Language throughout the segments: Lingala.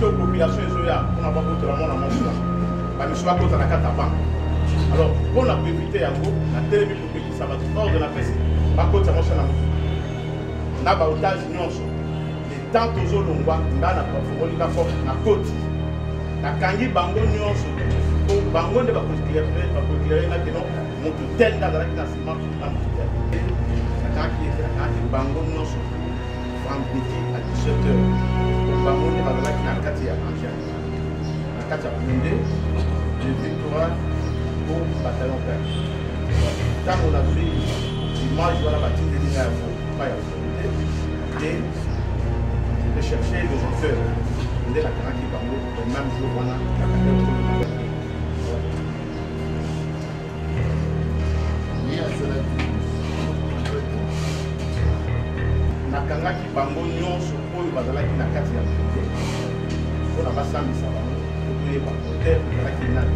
toute population est là, on n'a pas contre la mort en manche. Mais je ne pas contre la carte à banque. Alors, pour la éviter, la télévision pour que ça va hors de la presse, pas contre la manche. On a un otage, les temps aux Olongwa, on a la côte. La Kangi Bango Nyonso, pour Bango ne va pas éclairer maintenant, mon tel dans la financement. La Kangi Bango Nyonso, vendredi à 17h. Bango ne va pas éclairer la Katia Angèle. La Katia Blindé, de Victoire au bataillon père. Quand on a vu l'image de la bâtisse de l'INA, et de chercher les auteurs. De la Kangi Bango, le même jour, on a la Katia. Nakangaki bango nyonso oyo bazalaki na kati ya mpe mpona basambisa bango toyeba hotel ezalaki nani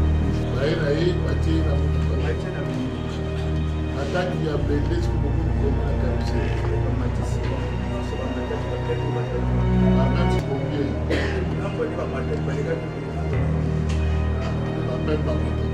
baye na ye batie na motuka ataki ya blende soki bokomi na karuse bamatisi bamati combien bapembe bakote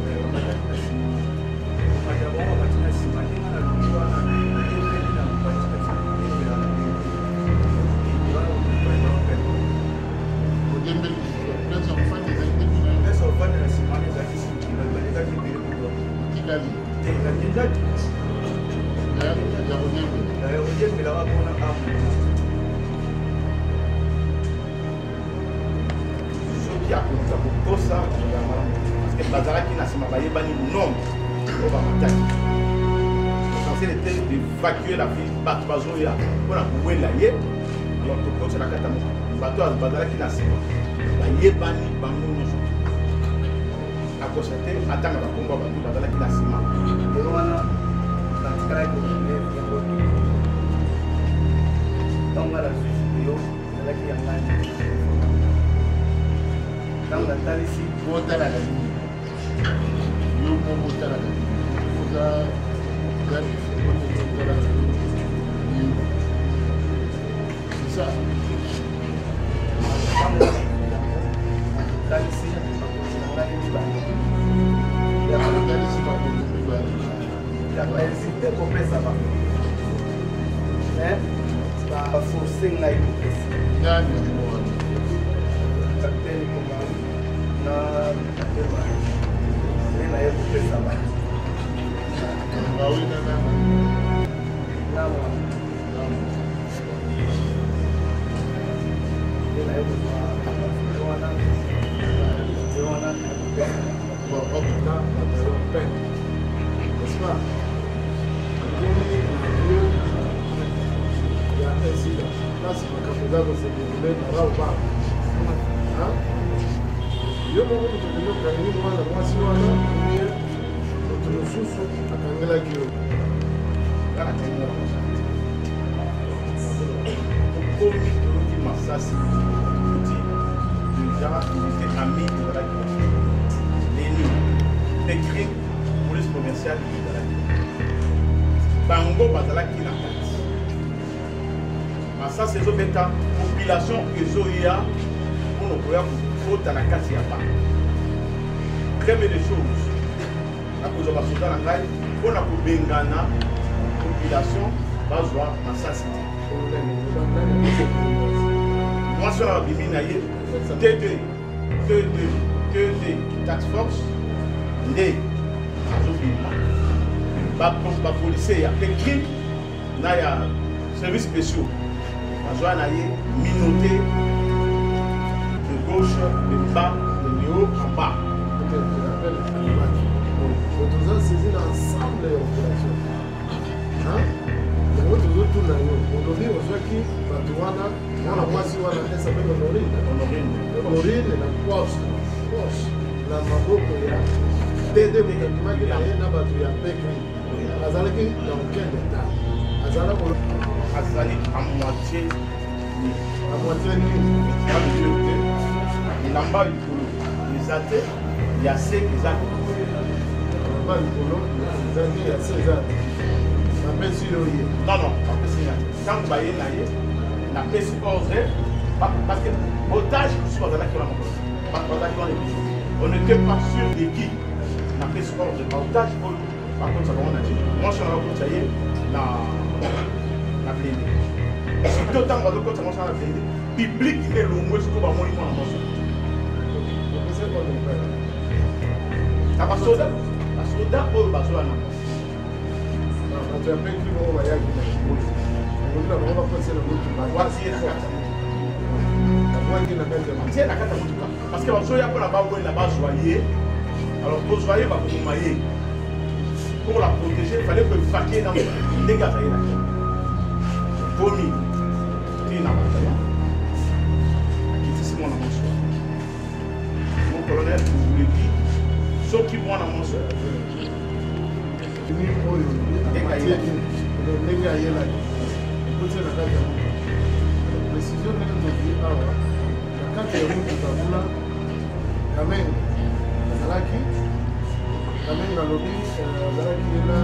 soki akoza kokosa parce que bazalaki na nsima bayebani nombre oyo bamataki essentiel était d'évacuer la ville bato bazoya mpona kowela ye alors tokosa na kati ya bato bazalaki na nsima bayebani bango nyonso akosa te atanga bakombo bato bazalaki na nsima lelo wana batikalaki ntango ala susi yo ezalaki ya ngani ntango natalisi botalaka nini yo mo botalaka nini oza otalaka nini c'est ça natalisi ngai mibale yakotalisi bakomi mibale yabaesite kopesa bango baforce ngai kopesa nani yango wana kapitene komau na katema nde na ye kopesa bango bawina nana nawa nde na ye kopesa wana bon hôpital bataillon peine n'est-ce pas il y a un incident là c'est makambo eza kosedéroule na raoba yo moko moto kende okangeli mwana mwasi wana ye moto mosusu akangelaki yo okomi toloki masasi oti déjà unité ami ezalaki leni écrit police provinciale ezalaki bango bazalaki na kati masasi ezobeta population ezoya mpona koya kofota na kati ya bango première des choses nakozwa basoda na ngai mpona kobengana population bazwa masasi te mwasi wana babimi na ye td tax force nde azobima bapolisier ya écrit na ya service spéciaux bazwa na ye minoté de gauche de bas de haut en bas toza saisir ensemble ya opération yango tozotuna yo olobi ozwaki bato wana mwana mwasi wana esapeli honorine na poche na maboko ya td botakimaki na ye na bato ya pekri azalaki dans quel état azali à moitié nini elamba likolo eza te ya se eza elamba likolo eza te ya se eza te napesi yo ye non apesi na ntango baye na ye napesi ordre Parce que otage, je suis dans la on n'était pas sûr de qui n'a fait ce genre de otage. Par contre, ça va on a dit. Moi, je suis dans la plaine. Si tout le temps, on va dire que ça va la plaine. Public et le moins ce qu'on va mourir en motion. Ça va sauter. La soldat pour le bateau à la tu as pris le voyage. Parce que bazo ya pour la base là-bas joyer. Alors pour joyer va pour mailler. Pour la protéger, il fallait que le faquier dans le dégât. Promis. Tu n'as pas de mon amour. Mon colonel, vous voulez dire, sauf qui moi dans mon soeur. Précision quand tu es venu pour Tabula, Kamen, Zalaki, Kamen Galobi, Zalaki est là.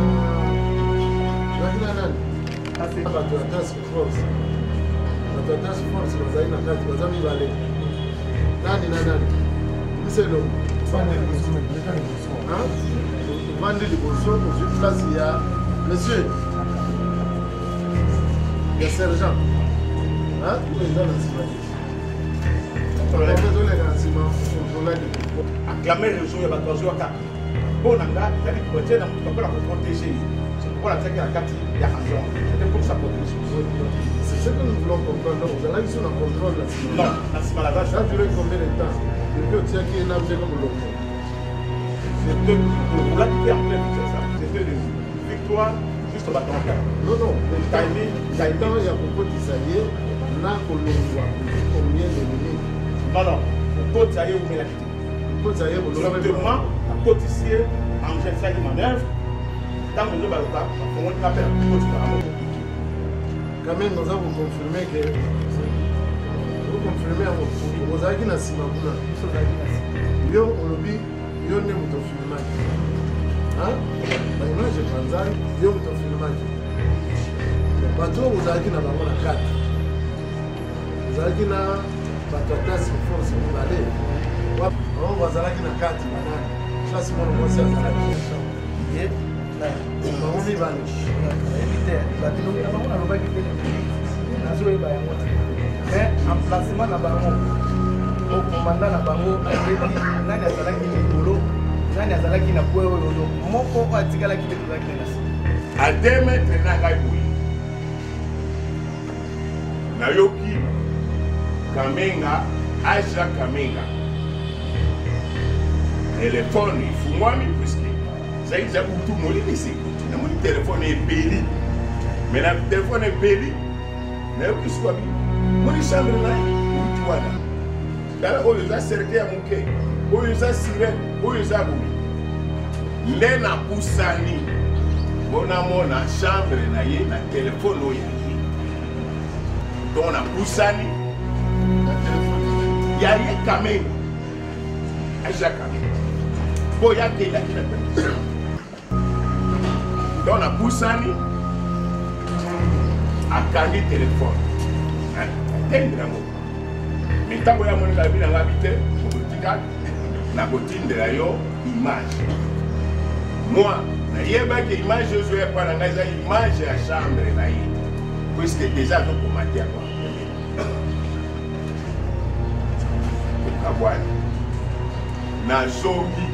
La task force. La task force, vous avez une carte, vous avez mis Valé. Nani. C'est le. Vendez du bonsoir, sur place, il y a monsieur. Il y a sergent. Hein? Il est dans la cimetière. Acclamer le jour, il y a pas de jour à quatre. Bon, on a dit que tu as protéger. C'est pour la tête de la carte, il y a un jour. C'était pour sa protection. C'est ce que nous voulons comprendre. Vous allez sur le contrôle là. Non, la cimentage. Ça a duré combien de temps? Depuis que tu as qui est là, c'est comme l'autre. C'était pour la qui est en plein c'est ça. C'était une victoire juste au bâton. Non. Le timing, il y a beaucoup d'Israéliens. Là, on le voit. Combien de minutes? Non. Côte Zaïe ou Mélakité. Côte Zaïe, vous l'avez vu. Justement, la côte ici, en général de manœuvre, dans le nouvel cas, on appelle côte Zaïe. Quand même, nous avons confirmé que vous confirmez à vous avez dit que Simabuna, yo olobi yo ne muto filmage. Hein? La image est panzai, yo muto filmage. Bateau vous avez dit na bango na 4. Vous avez dit na Batatas force vous allez. On va zalaki na 4 banane. Ça c'est mon moi c'est zalaki. Et on y va. Mais emplacement na bango au commandant na bango nani azalaki likolo nani azalaki na poe oyo moko oyo atikalaki nde tozalaki na nasi à 2 mètres na ngai boye nayoki Kamenga Aja Kamenga telefone ifungwami puisque zaidi za kutu molini sekuti na moni telefone ebeli mais na telefone ebeli nayoki swabi moni chambre na utwana dala oyo za serke ya muke oyo za sirene oyo za bumi nde na kusani mona chambre na ye na telefone oyo ye donc na kusani na telefone ya ye Kamenga Aja Kamenga boya ke la kina donc na kusani akangi telefone atendela mo mitango ya monika bina ngabite kotika na kotindela yo image moi na yeba ke image zo ya pana ngaza image ya chambre na ye puisque déjà to komati quoi kabwani na zogi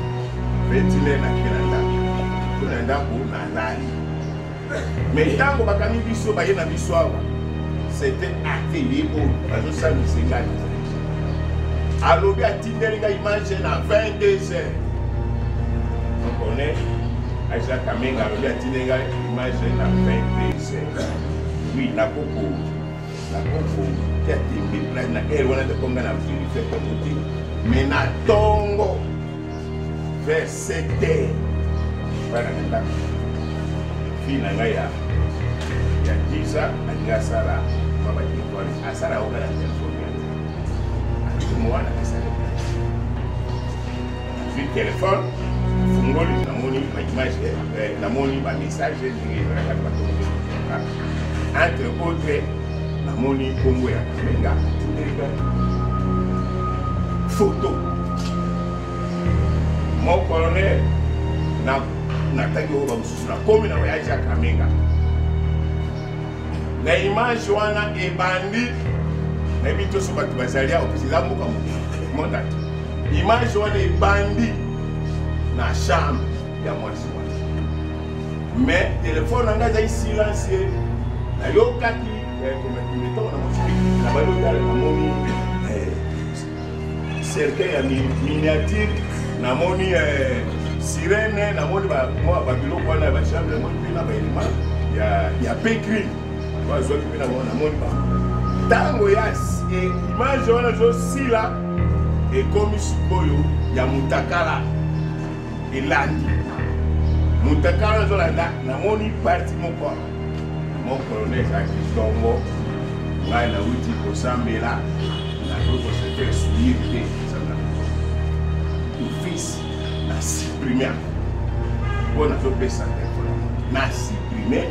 ventile na kinanda kuna ndako na nani mais tango bakami biso baye na biso awa c'était atelier oyo bazosambisa ngai alobi atindeli ngai image na 22h on connaît Aja Kamenga alobi atindeli ngai image na 22h oui nakoko kia tembe place na ere wana tekonga na vérifie komoti mais na tongo vers 7h wana ndako fi na ngai ya Giza alinga sala baba kilikuwa asala oga na telefone yangu mwana kisale fi telefone fungoli na moni ma image na moni ba message ni na kati bato entre autres na namoni kombo ya Kamenga photo mon colonel na tangi oba mususu na komi na voyage ya Kamenga na image wana ebandi na bito so batu bazalia okizila muka monda image wana ebandi na chambre ya mwasi wana mais téléphone nanga za silencieux na yokaki comme to na mosiki na balo dale na moni cercle ya miniature na moni sirène na moni ba moi ba biloko wana ba chambre na moni na ba elima ya pécri ba zo ki na moni ba tango ya image wana zo sila e komi sikoyo ya mutakala elandi mutakala zo landa na moni parti moko mon colonel a Kistongo ngai na uti kosambela na koko se faire souillé office na supprimer bona zo pesa téléphone na supprimer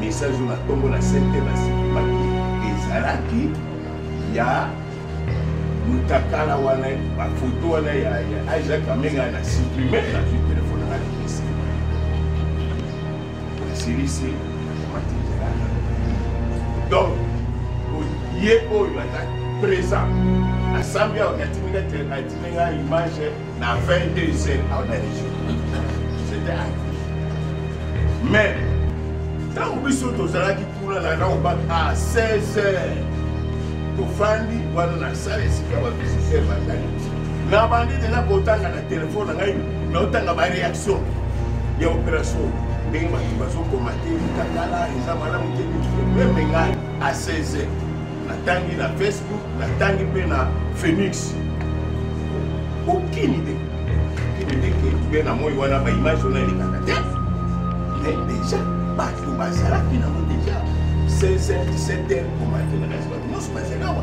message na tombo na sente na supprimer ezalaki ya mutakala wana ba photo wana ya Isaac Kamenga na supprimer na téléphone na PC la série c'est donc ye oyo ata présent assemblée organisative tinga image na 22h à la région c'était mais tant que biso tozalaki kuna na oba à 16h tofandi wana na salle esika ba visiteur bazali na bandi tena kotanga na téléphone na ngai na otanga ba réaction ya opération ndenge bato bazokomate mutakala eza malamu te meme ngai à 16h natangi na Facebook natangi mpe na Phoenix aucune idée ke mpe na moi wana baimage wana elekaka te mais déjà bato bazalaki nango déjà 16h 17h komate na kasi bato nyonso bazalawa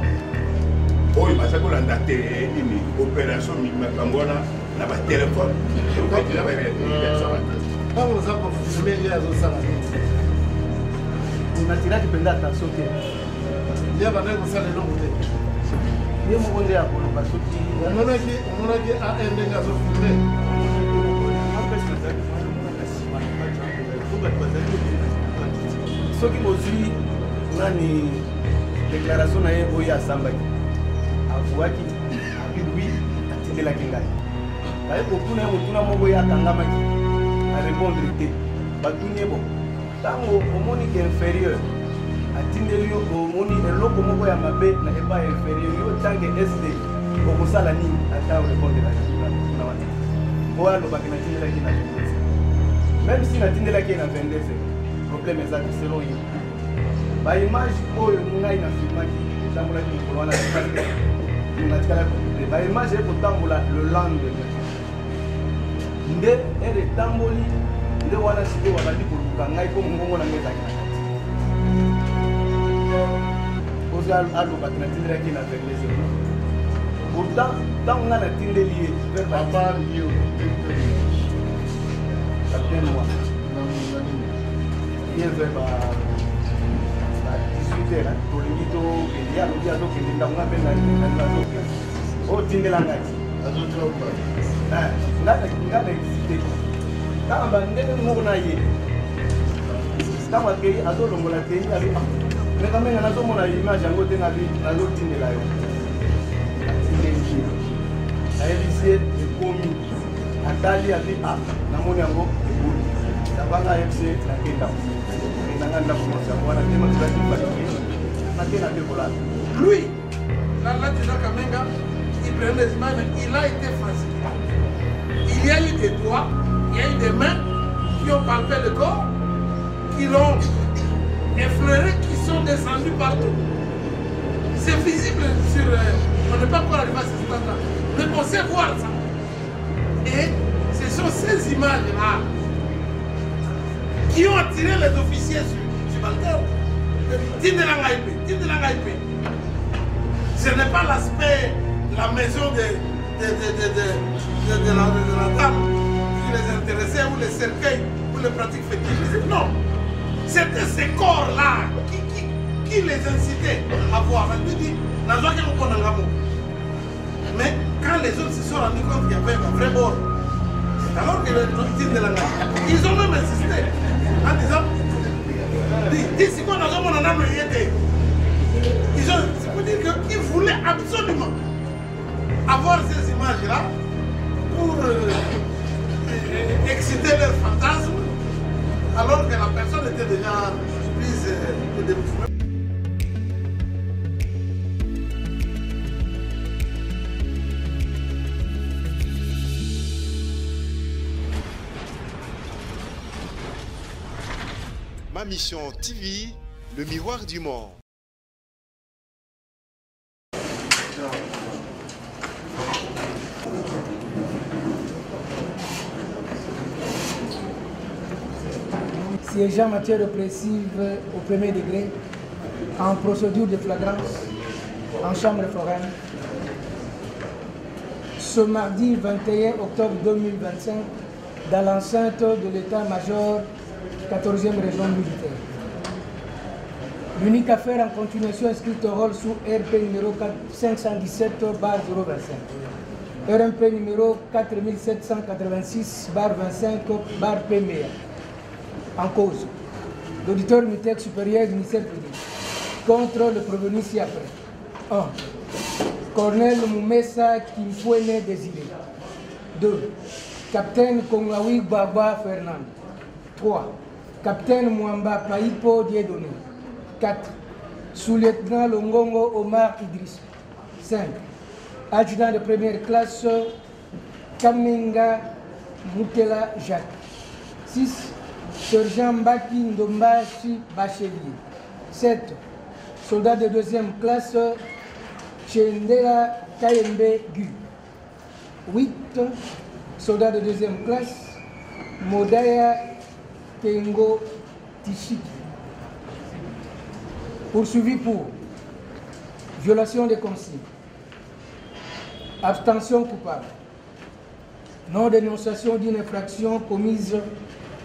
oyo baza kolanda te nini opération makambo wana na batelefone na ntango oza confirme ye azosala natiraki mpenza attention te ye bandaki kosala elongo te ye moko nde akoloba soki omonaki a ndenge azofilme soki bozwi nani déclaration na ye oyo asambaki avouaki abiwi atindelaki ngai baye kokuna ye motuna moko oyo akangamaki arépondre te batuni ye bo ntango omoni ke inférieur atindeli yo omoni eloko moko ya mabe na epai inférieur yo tanke sd okosala nini ata orépondrelaki na wana po alobaki natindelaki na 22 même si natindelaki ye na 22 problème eza te selon ye baimage oyo ngai nafilmaki etambolaki mikolo wana natikala baimage ekotambola le lendemain nde ere etamboli nde wana sikoyo babandi koluka ngai mpo mongongo na ngai ezalaki na kati ozo alobaki natindelaki na 22 pourtant ntango ngai natindeli ye papa yo capitaine moi ye vers 18h tolingi tokende alobi azokende ntango nga mpe nazokende otindela ngai nga na excité ntango bandenge moko na ye ntango akei azolongola teni abi mekamenga nazomona image yango te nazotindela yo atindeli ye ayebisi ye ekomi atali abi namoni yango eboli abanga ayebisi nakenda lui, là déjà Kamenga, il prenait les images, il a été fasciné. Il y a eu des doigts, il y a eu des mains qui ont palpé le corps, qui l'ont effleuré, qui sont descendus partout. C'est visible sur... on n'est pas encore arrivé à ce stade-là. Mais on sait voir ça. Et ce sont ces images-là qui ont attiré les officiers sur Balkao. Ce n'est pas l'aspect, la maison de la dame qui les intéressait, ou les cercueils, ou les pratiques fétiches. Non. C'était ces corps-là qui les incitait à voir. Elle lui dit, mais quand les autres se sont rendus compte qu'il y avait un vrai bord, c'est alors que les victimes de la nation, ils ont même insisté en disant, c'est quoi dans mon âme ils ont, c'est pour dire qu'ils voulaient absolument avoir ces images-là pour exciter leurs fantasmes, alors que la personne était déjà prise de démouvement. Ma mission TV, le miroir du monde. Siégeant en matière répressive au premier degré, en procédure de flagrance, en chambre foraine, ce mardi 21 octobre 2025, dans l'enceinte de l'état-major 14e région militaire. L'unique affaire en continuation inscrite au rôle sous RP numéro 517/025. RMP numéro 4786/25/PMEA. En cause, l'auditeur militaire supérieur du ministère public contre le prévenu ci-après. 1. Colonel Moumessa Kimfouene Désiré. 2. Capitaine Kongawi Baba Fernand. 3. Capitaine Mwamba Paipo Dieudonné. 4. Sous-lieutenant Longongo Omar Idriss. 5. Adjudant de première classe Kamenga Moutela Jacques. 6. Sergent Mbaki Ndombashi Bachelier. 7. Soldat de deuxième classe Chendela Kayembe Gu. 8. Soldat de deuxième classe Modaya Kengo Tishiki. Poursuivi pour violation des consignes, abstention coupable, non-dénonciation d'une infraction commise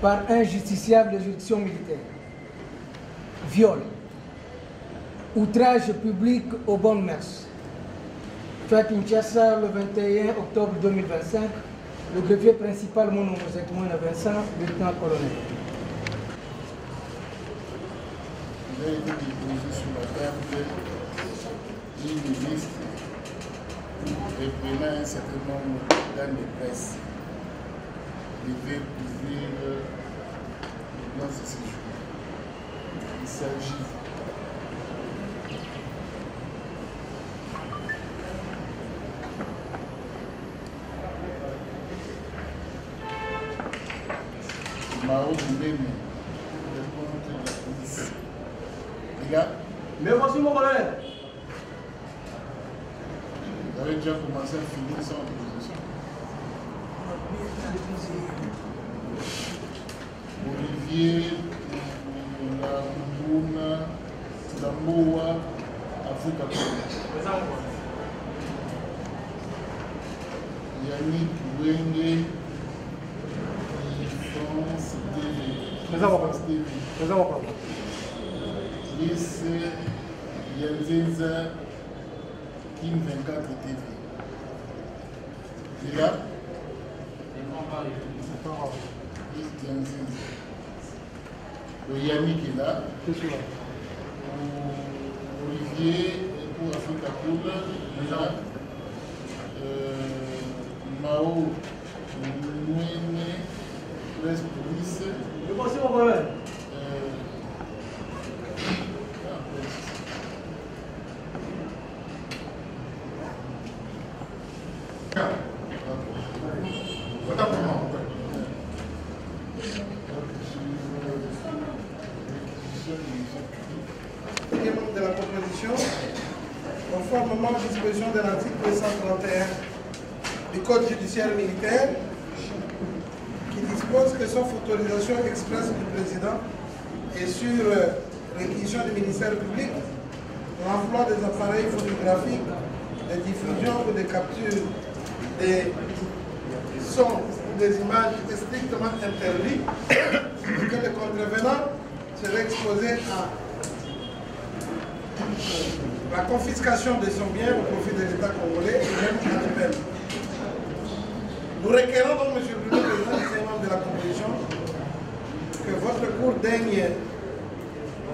par un justiciable de juridiction militaire, viol, outrage public aux bonnes mœurs. Fait Kinshasa le 21 octobre 2025, le greffier principal mon nom est Vincent, lieutenant-colonel. Il a été déposé sur la table une liste reprenant un certain nombre d'organes de presse devait couvrir le plan de séjour. Il s'agit Mao Boumene, le compte de la police. Les gars, Mais voici mon colonel. vous avez déjà commencé à finir sans opposition. Olivier, Lamouna, Zamboa, Africa. Yannick Wenge, France TV. Lise Yanzenza, Kim 24 TV. Et là, Lise Yanzenza. Le Yannick est là. Olivier pour Africa Pool. Là. Mao Mouene, Presse Police. Mais voici mon colonel. De la proposition, conformément aux dispositions de l'article 231 du Code judiciaire militaire, qui dispose que sauf autorisation expresse du président et sur réquisition du ministère public, l'emploi des appareils photographiques, de diffusion ou de capture des sons ou des images est strictement interdit et que le contrevenant serait exposé à la confiscation de son bien au profit de l'État congolais et même à l'appel. Nous requérons donc, M. le Président et membres de la Commission, que votre cour daigne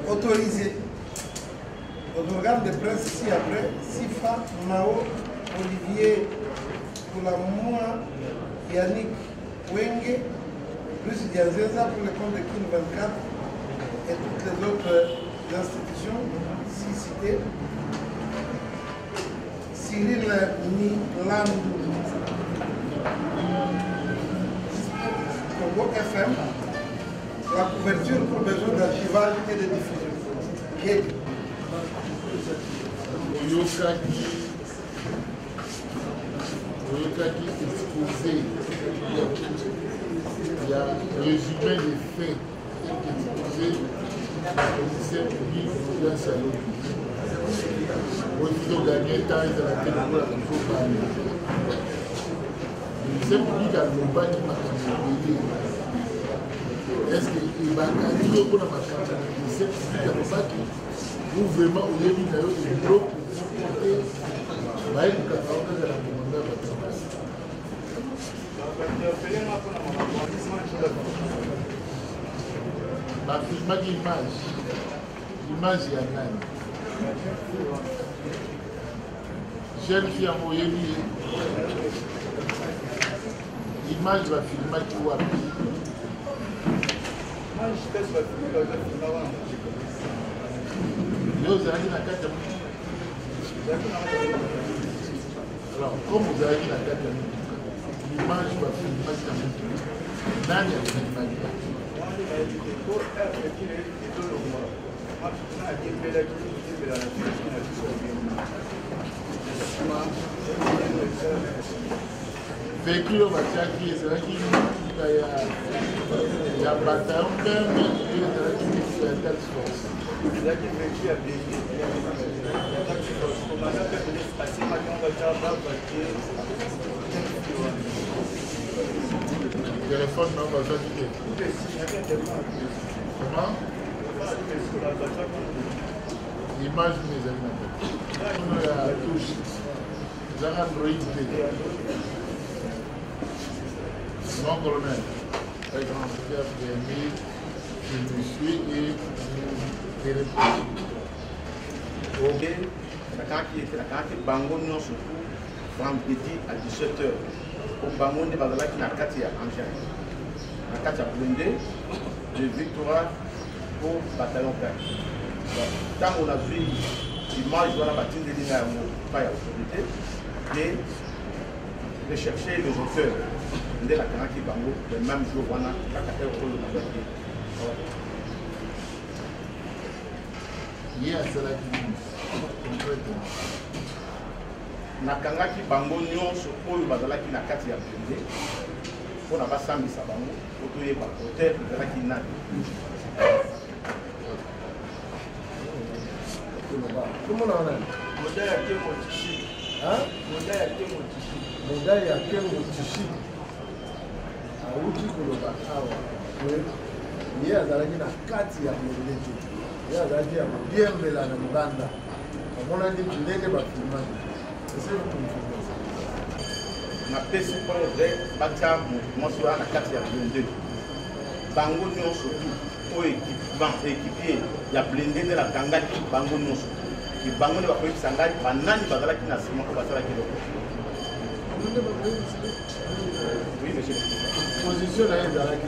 autoriser aux organes de presse ci-après, Sifa, Mao, Olivier, Poulamoua, Yannick, Wenge, plus Diazeza pour le compte de Kin 24 et toutes les autres institutions, si citées, Cyril Nilandou, Congo FM, la couverture pour besoin d'archivage et de diffusion. Oyokaki exposé, il y a résumé des faits exposés par le commissaire public de la Salon. Il faut gagner temps et de la tête pour la parler. Le commissaire public a l'Oba qui m'a dit est-ce qu'il va gagner pour la machine? Le commissaire public a l'Oba qui ou vraiment au début de la groupe et va être capable de la commander à votre place. Bafilmaki image ya nani jeune fille amoyebi image bafilmaki wapi yo ozalaki na kati ya alors comme ozalaki na kati ya l'image bafilmaki na motuka nani afilmaki véhicule oyo batiaki ezalaki motuka ya bataillon peme ezalaki motuka ya tax force téléphone non bazwaki te comment image mine ezali na te oyo ya touche ezaka android te non colonel très grand frère permis je me suis et téléphone ok nakaki bango nyonso vendredi à 17h au bango nde bazalaki na kati ya engin na kati ya blindé de victoire au bataillon père ntango nazwi image wana batindeli na yango pa ya autorité et rechercher les auteurs nde nakangaki bango le même jour wana kaka heure oyo nazwaki ye asalaki concrètement nakangaki bango nyonso oyo bazalaki na kati ya blindé mpona basambisa bango po toyeba auteur ezalaki nani modai ya kengo tishi auki koloba awa ye azalaki na kati ya molete ye azalaki ya kobiembela na libanda amonani ndenge bafilmaki napesi mpoyo ve batia mwasi wana na kati ya blindé bango nyonso oyo équipier ya blindé nde nakangaki bango nyonso bango nde bakoyebisa ngai banani bazalaki na nsima po basalaki eloko oui monsieur position na ye ezalaki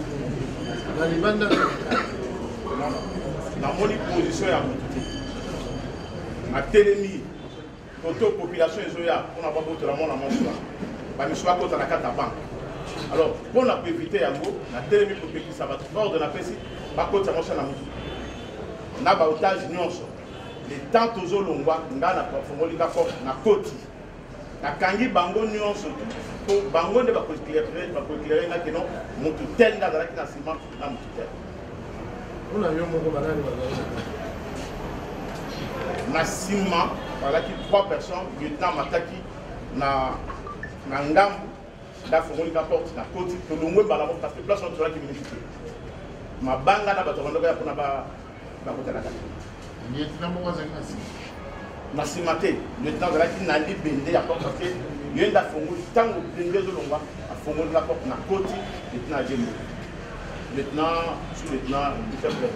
na libanda namoni position ya motu te natelemi koto population ezoya mpona babotola mwana mwasi wana bamiso bakota na kati ya banke alors mpona koevite yango natelemi kopekisa bato baorde napesi bakota mwasi na motu na baotage nyonso le temps tozolongwa nga nafongoli kaka na koti nakangi bango nyonso po bango nde bakoeklere nga keno motu tel nde azalaki na nsima na motu tel mpona yo moko banani bazalaki na nsima bazalaki 3 personnes lieutenant mataki na ngambu ndafongoli ka porte na koti tolongwe mbala moko parce que place wana tozalaki minifike mabanga na bato bandoko ya mpona bakota na kati lieutenant moko azalaki na nsima na nsima te lieutenant azalaki na libende ya porte parce que ye nde afongoli ntango blende ezolongwa afongoli la porte na koti lieutenant ajembo lieutenant sous lieutenant chef de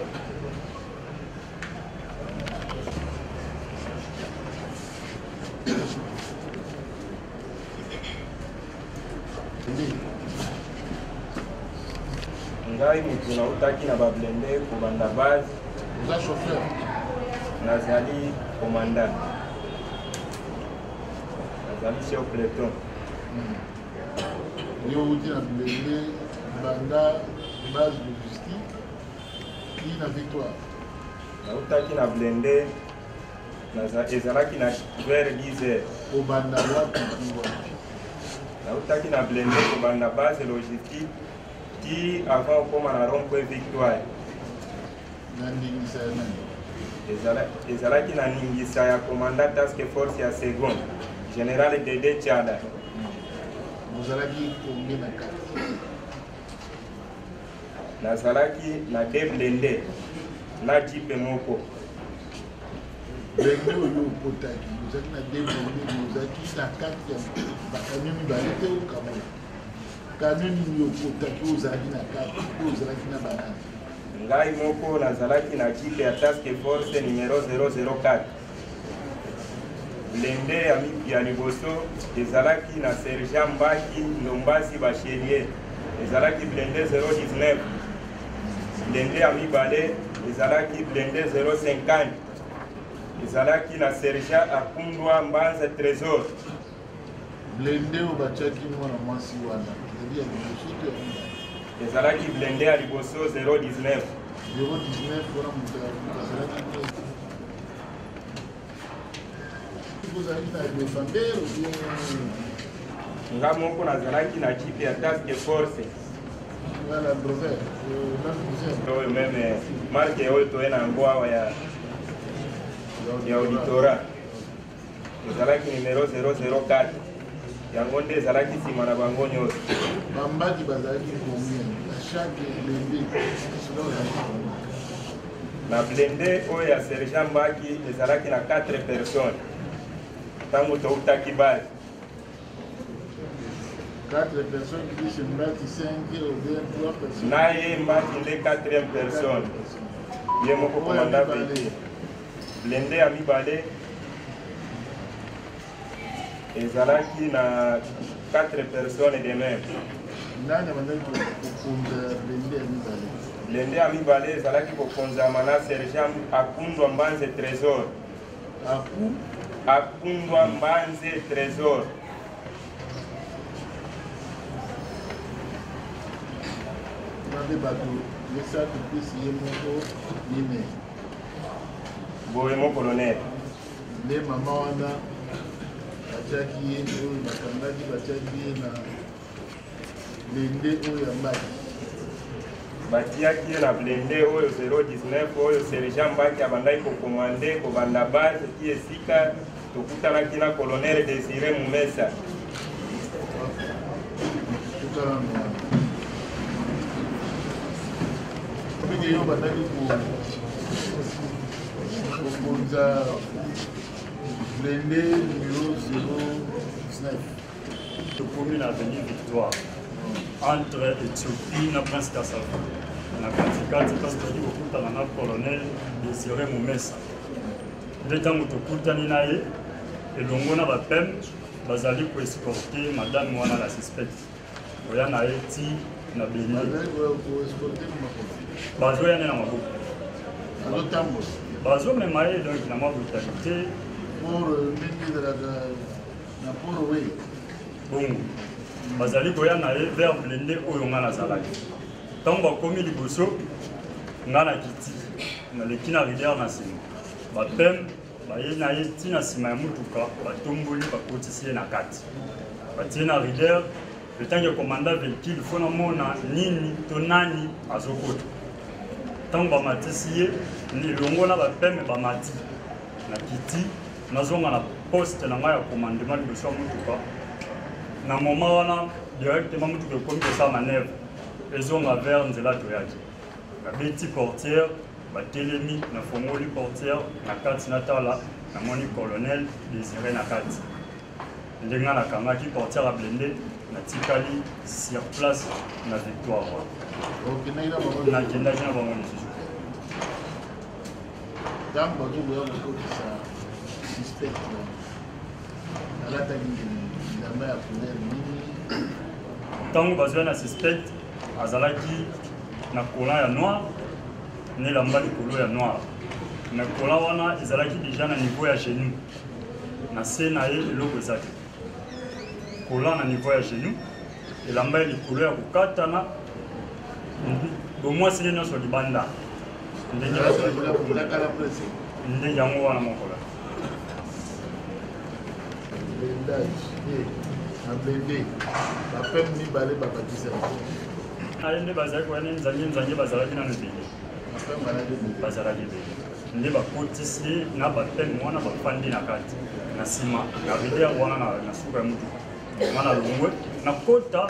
ngai mutu nautaki na bablende kobanda base oza chauffeur nazali commandant nazali chef peloton yo outi na blende banda base logistique ki na victoire nautaki na blende ezalaki na vers 10 heures kobanda wapi nautaki na blende kobanda base logistique ti avant okoma na rond-point victoire na ndingisa ya nani ezalaki na ningisa ya commandant task force ya seconde général Dede Tchada ozalaki combien na kati nazalaki na de blende na jipe moko blende oyo okotaki ozalaki na de blende ozalaki na kati ya bakamion mibale te okamola kamion nini okotaki ozalaki na kati po ozalaki na banani ngai moko nazalaki na jipe ya task force numero 004 blende ya liboso ezalaki na sergent Mbaki Ndombasi Bachelier ezalaki blende 019 blende ya mibale ezalaki blende 050 ezalaki na sergent Akundwa Mbanza Trésor blende oyo batiaki mwana mwasi wana ezali ya liboso to ya mibale ezalaki blende ya liboso 019 019 wana moto azalaki ozalaki na defender obien nga moko nazalaki na jipe ya task force wala brevet oyo meme marke oyo toye na yango awa ya auditorat ezalaki numero 004 yango nde ezalaki nsima na bango nyonso bambaki bazalaki combien na chaque blende na blende oyo ya sergent Mbaki ezalaki na 4 personnes ntango toutaki base 4 personnes qui disent Mbaki 5 ou bien 3 personnes na ye Mbaki nde 4e personne ye moko komanda vete blende ya mibale ezalaki na 4 personnes de même nani abandaki kokonza blende ya mibale blende ya mibale ezalaki kokonzama na sergent Akundwa Mbanze Trésor Akundwa Mbanze Trésor nande bato lesaki mpesi ye moko mine boye mo colonel nde mama wana batiaki ye oyo bakangaki batiaki ye na blende oyo ya Mbaki batiaki ye na blende oyo 019 oyo sergent Mbaki abandaki kokomande kobanda base ti esika tokutanaki na colonel Désiré Mumesa tokala mwana ndenge yo bandaki kokonza blende numéro 019 tokomi na avenue Victoire entre Éthiopie na Prince Kassavu na katikati kasi toki kokutana na colonel Désiré Mumesa nde ntango tokutani na ye elongo na bapem bazali koescorte madame wana la suspect oya na ye ti na Beni bazoya nde na maboko bazomema ye donc na mwa brutalité ndenge ezalaka na poro we bongo bazali koya na ye vers blende oyo nga nazalaki ntango bakomi liboso nga na kiti naleki na rider na nsima bapem baye na ye ti na nsima ya motuka batomboli bakotisi ye na kati batie na rider letange commanda véhicule fo namona nini to nani azokota ntango bamatisi ye elongo na bapeme bamati na kiti nazonga na poste na ngai ya commandement liboso ya motuka na moma wana directement motuka ekomi kosala manevre ezonga vers nzela toyaki babeti portière batelemi na fongoli portière na kati na tala na moni colonel Désiré na kati ndenge nakangaki portière ablende na tikali sur place na victoire nakendaki na bango lisusu ntango bazoboya kokokisa suspect alataki bilamba ya couleur nini ntango bazwa na suspect azalaki na colant ya noir ne elamba likolo ya noir na colant wana ezalaki déjà na niveau ya genou na se na ye eloko eza te colant na niveau ya genou elamba ya likolo ya kokatana bomwasi nde nyonso libanda ndenge yango wana mokola ablende bapeme mibale babakisa aye nde bazalaki wana nzange bazalaki nano ebele bazalaki ebele nde bakotisi ye na bapeme wana bafandi na kati na nsima na rivière wana na suka ya motuka wana longwe na kota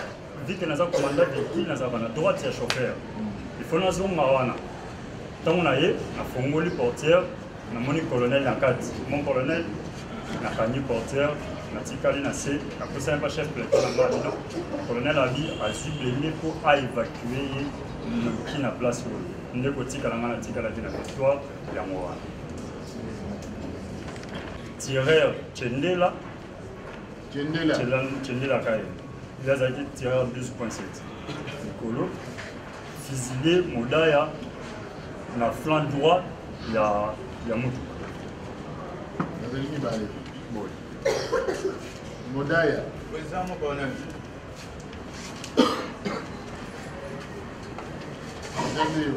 vike naza komanda véhicule nazalaka na droite ya chauffeur ifo nazonga wana ntango na ye nafongoli portière namoni colonel na kati mon colonel nakangi portière natikali na se napesami mpa chef plateau na nga bino colonel abi azwi blende mpo aévacue ye noki na place oyo nde kotikala nga natikalaki na victoire yango wana tireur chendela kaye il azalaki tireur 12.7 likolo fusilier modaya na flanc droit ya motuka azali mibale modaya azaliyo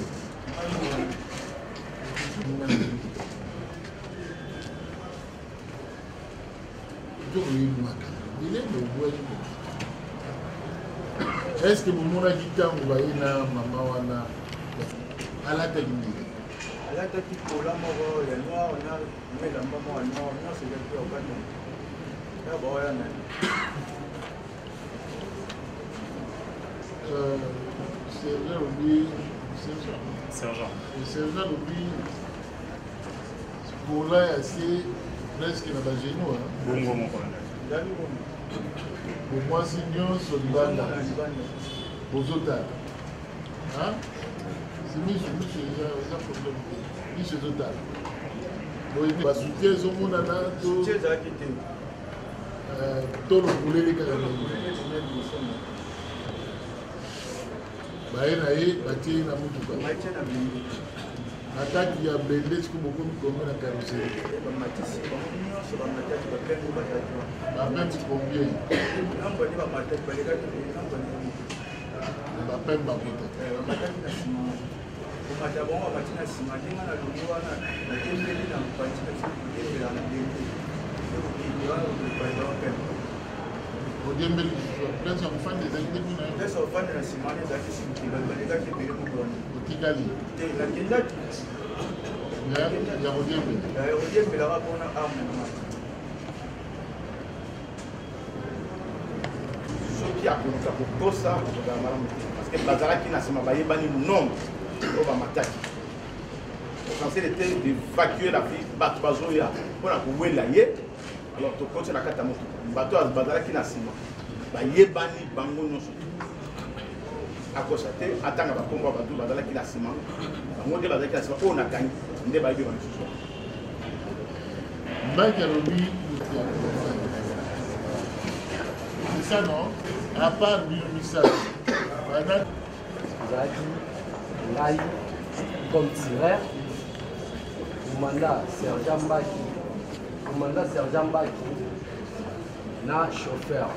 est-ce que bomonaki ntango baye na mama wana alataki ndenge alataki kola moko ya noir na melamba moko ya noir nyonso ezalaki okana ya baoya na sergent obi sergent obi kola ya se presque na bageno bongo moko bomwasi nyonso libanda bozotala miso eza problème miso ezotala basutie ezomonana tolobuleli kaka baye na ye batie na motuka ataki ya blende siko bokomi kombe na carrosserie bapembi combien bapembe bakota komata bango abati na nsima ndenge na longi wana nakembeli na mopanzi na kokembela na ndenge odembeli place ya kofanda ezali nde bino place ya kofanda na nsima wana ezalaki simukila balekaki ebele mokwana otikali te nakendaki ya kodiembela kodiembelaka mpona arme na mata soki akonika kokosa akozala malamu te parce que bazalaki na nsima bayebani nombre oyo bamataki l'essentiel était d'évacuer la ville bato bazoya mpona kowela ye alors tokoti na kati ya motuka bato bazalaki na nsima bayebani bango nyonso akosa te atanga bakombo ya bato bazalaki na nsima bango nde bazalaki na nsima oyo nakangi nde bayebi ba misusu mbaki alobi c'est ça non à part bino misala ezalaki ngai comme tireur komanda sergent mbaki na chauffeur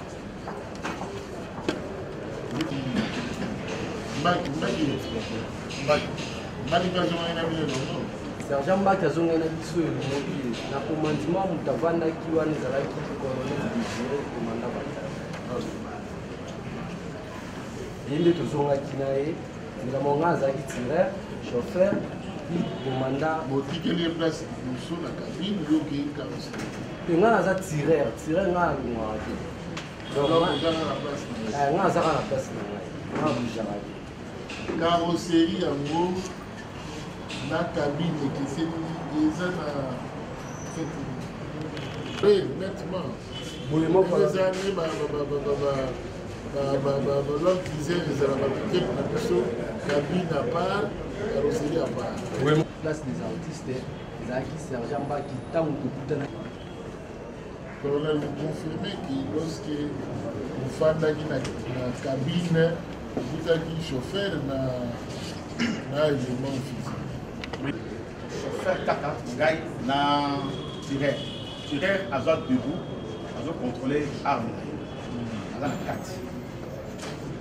sergent mbaki azongai na biso elongoki na commandement moto avandaki wana ezalaki colonel Désiré komanda batali ye nde tozongaki na ye ndikamo nga azalaki tireur chauffeur komanda botikeli place liboso na cabine yoki carrosserie mpe nga naza tireur nga alongwaka te nga azaka na place na ngai nga boujaka te carrosserie yango na cabine ekeseni eza na nettement eza ne balompiser ezalaka peut-être na biso cabine à part carrosserie à part place des artistes ezalaki sergent mbaki ntango tokutana colonel vous confirmez que lorsque ofandaki na cabine okutaki chauffeur na élément physique chauffeur kaka ngai na tireur aza debout azocontrôler arme na ye aza na kati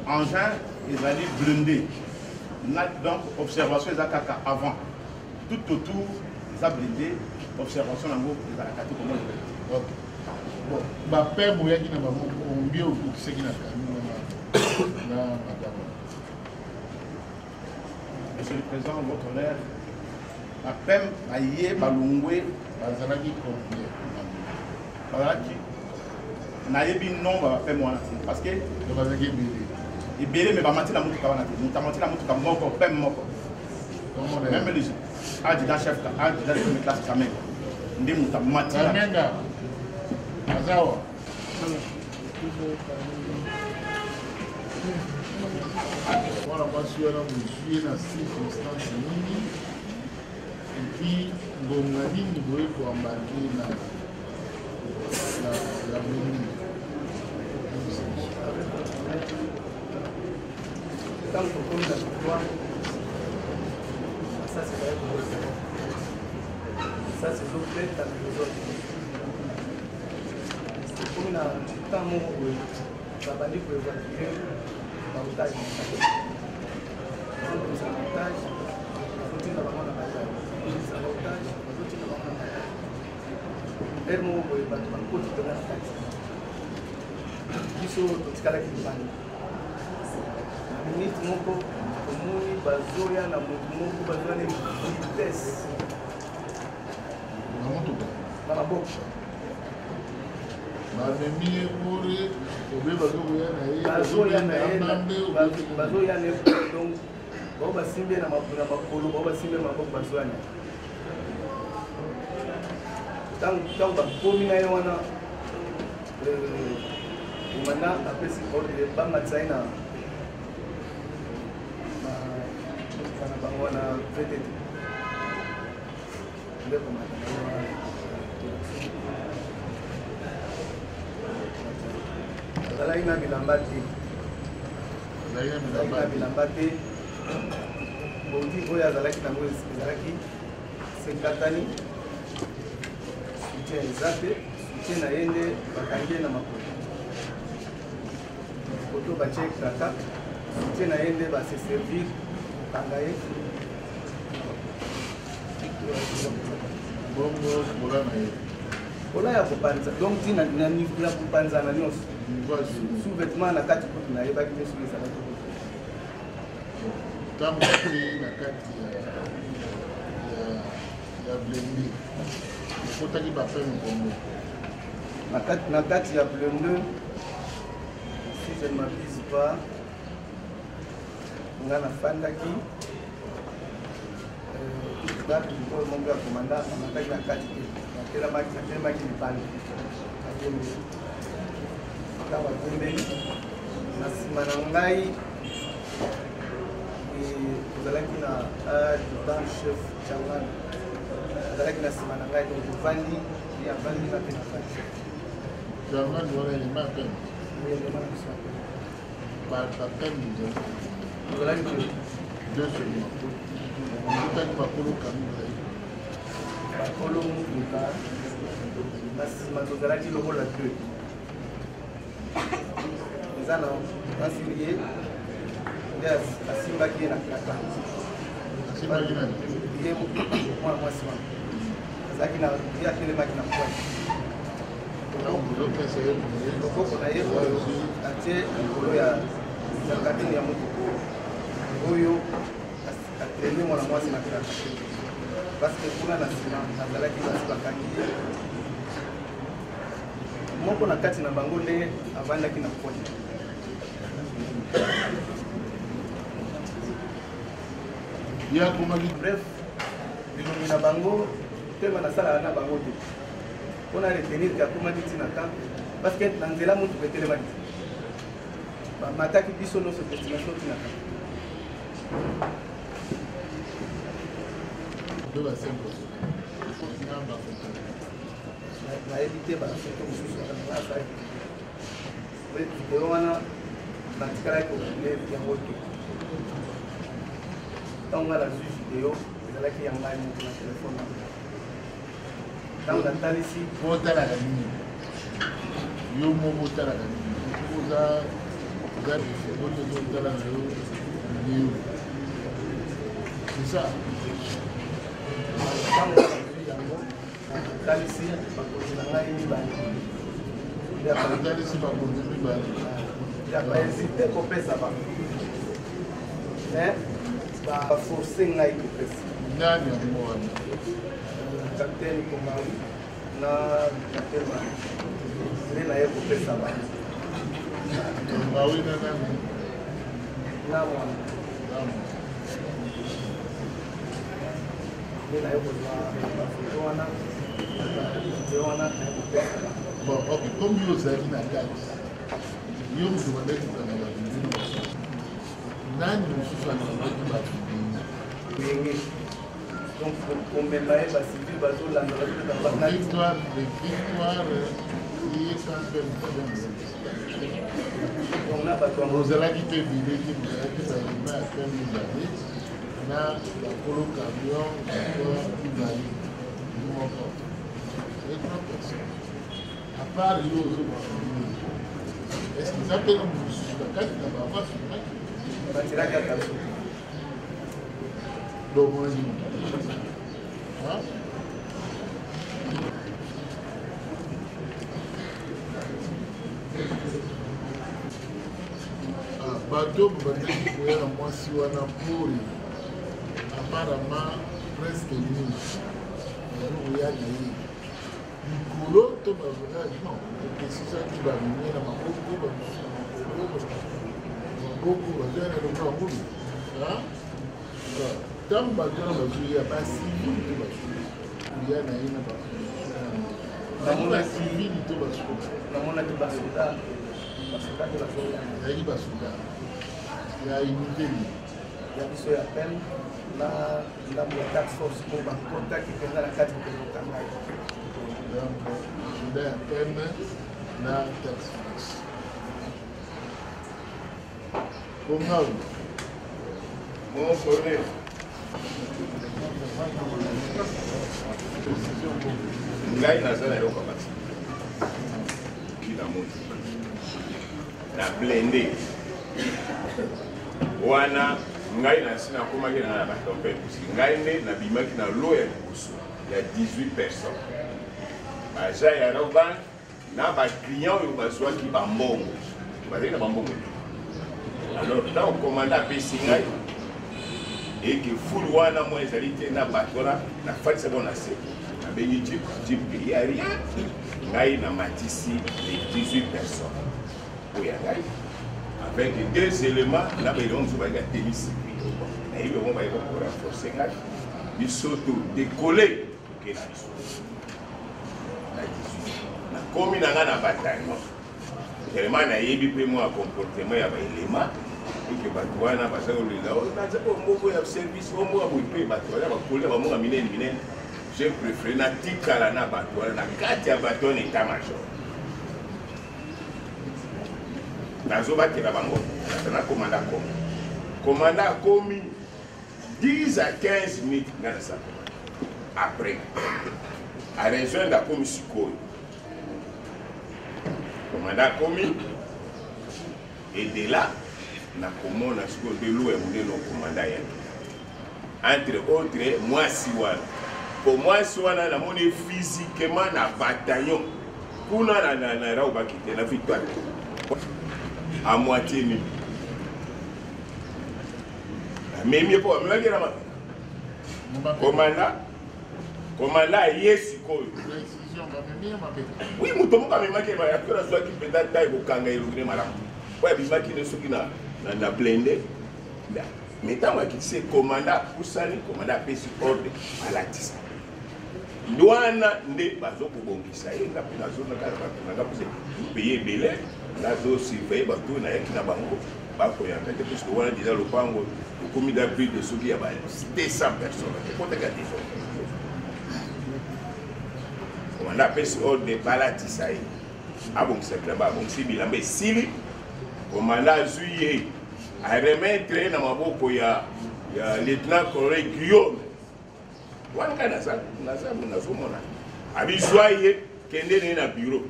engin ezali blindé donc observation eza kaka avant tout autour eza blindé observation yango ezalaka te komo bon bapere boyaki na bamobie okokisaki na kami na makambo. Monsieur le Président, votre honneur, la PEM a yé balungwe bazalaki combien bazalaki na yebi nombre ba PEM wana parce que bazalaki ebele mais bamati na mutuka wana te mutamati na mutuka moko PEM moko même les adjudant chef adjudant de classe quand même ndi mutamati na azawa wana mwasi wana mozwie na circonstance nini epuis ngonga nini boye koambarke na menu Quand on compte la victoire, ça c'est vrai. Ça c'est l'objet de la philosophie. C'est comme dans le temps où ça va dire que vous avez l'otage. Donc c'est l'otage, il faut dire vraiment la bataille. C'est l'otage, il faut dire vraiment la bataille. Et moi, je vais vous dire que la bataille. Il faut que tu aies la minute moko omoni bazoya na motu moko bazoya na vitesse na motuka na maboko bamemi ye kore obe bazoya na ye bazoya na ye donc bao basimbi na makolo bao basimbi na maboko bazoya na ye ntango bakomi na ye wana omana apesi ordre bamatisa ye na bango wana VTT ndeko azalaki na bilamba te bouti oyo azalaki nango ezalaki sekatani soutien eza te soutien na ye nde bakangi ye na makoto koto batie kraka soutien na ye nde base servir Tangaye. Bongo kola na ye. Kola ya kopanza. Donc tina na niveau ya kopanza na nyonso. Sous vêtement na kati kutu na ye baki te sous ezala ko. Tango te na kati ya blende. Kotaki ba pe mbongo. Na kati ya blende. Si je ne m'abuse pas. Nga nafandaki datu oyo mongo ya komanda amataki na kati te atelemaki libanda akembe ntango akembeli na nsima na ngai ozalaki na adjudant chef changan azalaki na nsima na ngai donc ovandi avandi nga mpe na kati changan wana elema pene bapene ozalaki deux seulement otaki bakolo kami bakolo motuka na nsima tozalaki lokola deux eza na asili ye nde asimbaki ye na kraka asimbaki nani ye mwana mwasi wana azalaki na ye atelemaki na poine loboko na ye oyo atie likolo ya kabine ya motuka oyo atelemi mwana mwasi na kraka parce que kuna na nsima azalaki basi bakangi ye moko na kati na bango nde avandaki na poine yakomaki bref na bango tema nasala na bango te mpona retenir ke akomaki ntina camp parce que na nzela motuka etelemaki bamataki biso nyonso destination ntina camp nayebi te bafoto mosusu asalaki video wana natikalaki kokule yango te ntango nga nazwi video ezalaki ya ngai moko na telefone na ntango natalisi otalaka nini yo moko otalaka nini oza otalaka yo video c'est ça ntango nazwi yango natalisi bakonzi na ngai mibale natalisi bakonzi mibale ya bahésite kopesa bango mais baforce ngai kopesa nani yango wana capitaine Komari na capitaine Mari nde naye kopesa bango bawina nani na mwana nde naye kozwa bafoto wana video wana naye kopesa bango bon ok comme yo ozalaki na kati yo moto bandaki kanga bavideo nani mosusu alobaki bavideo ndenge donc komema ye bacivile bazolanda victoire yeka mpe na bato yango ozalaki mpe bileki bozalaki baelema ya mpe mibale na bakolo camion mibale moko et 3 personnes à part yo ozobafamile est-ce que eza mpe na mosusu bakati na bango afimaki batiraki ata so domoni bato babandaki koya na mwasi wana pori apparemment presque nini oya na ye likolo to bavolage non ekesisaki bamine na maboko bamisi na maboko bazoya na eloko ya ngulu ntango bato na bazoya basivili to basoya na ye na namona civili to basoda namonaki basoda te bazoya ezalaki basoda ya unité ya biso ya pene na ndambo ya task force po bakotaki mpenza na kati kokokanga ye donc soda ya pene na task force kongawi mon colonel ngai naza na eloko bati kila moto na blende wana ngai nasi nakomaki na bato mpe kusi ngai nde nabimaki na lo ya liboso ya 18 personnes baza ya robank na baclient oyo bazwaki bambongo bazali na bambongo alors ntango komanda apesi ngai eke fulu wana mwa ezali te na bato wana nafandisa bo na se nabengi jip ya rien ngai na matisi les 18 personnes oyo ya ngai avec 2 éléments na baelemo mosusu bayeka tenisi nayebi yango bayeka korenforce ngai biso to décolle oke na biso na 18 nakomi na ngai na bataillon élément nayebi mpe mwa comportement ya baelema eke bato wana baza kolela naza mboko ya service omboka boye mpe bato baza bakolia bamonga minene minene j'ai préféré natikala na bato wana na kati ya bato wana état major nazobatela bango na komanda akomi komanda akomi 10 à 15 minutes nga na sako après arejoindre akomi sikoyo komanda akomi et de là nakomona sikoyo nde lo ya monene okomanda yaki entre autres mwasi wana po mwasi wana namoni physiquement na bataillon kuna na raubaki te na victoire à moitié nini amemi po amemaki na komanda ye sikoyo oui moto moko amemaki yato nazwaki mpenza ta ekokanga elongi ne malamu po abimaki ne soki na blende Mais tant qu'il s'est commandé à Poussani, commandé à Pessi ordre à la tissa. Douana ne bazo pour bongisa. Il n'a plus la zone de payer belé. La zone surveillée, bateau n'a qui n'a bango. Bako ya kate parce que wana déjà le pango, le commis d'abri de ceux qui a 200 personnes. Faut regarder ça. Commandé à Pessi ordre de la tissa. Ah bon, c'est là-bas, bon, si bilambe sili, commandant juillet. À remettre dans ma bouche, il y a le lieutenant-colonel Guillaume. Wanga nasa mona. Abi joye kende ne na bureau.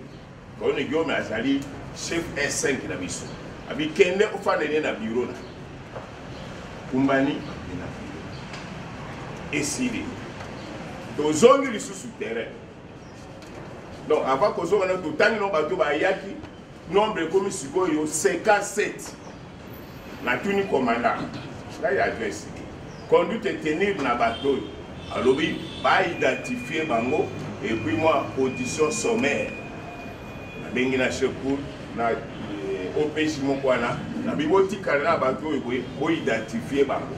Colonel Guillaume azali chef S5 na biso. Abi kende ofane ne na bureau na. Kumbani na bureau. Esili. Tozongi lisusu terrain. Donc avant que zo na tutangi no bato ba yaki nombre comme sikoyo 57. Na tuni commandant. Là il y a adresse. Conduite et tenir na bateau. Alors oui, pas identifier bango et puis moi audition sommaire. Na bengi na checour na OPC mokwana na biboti kana bateau et bo identifier bango.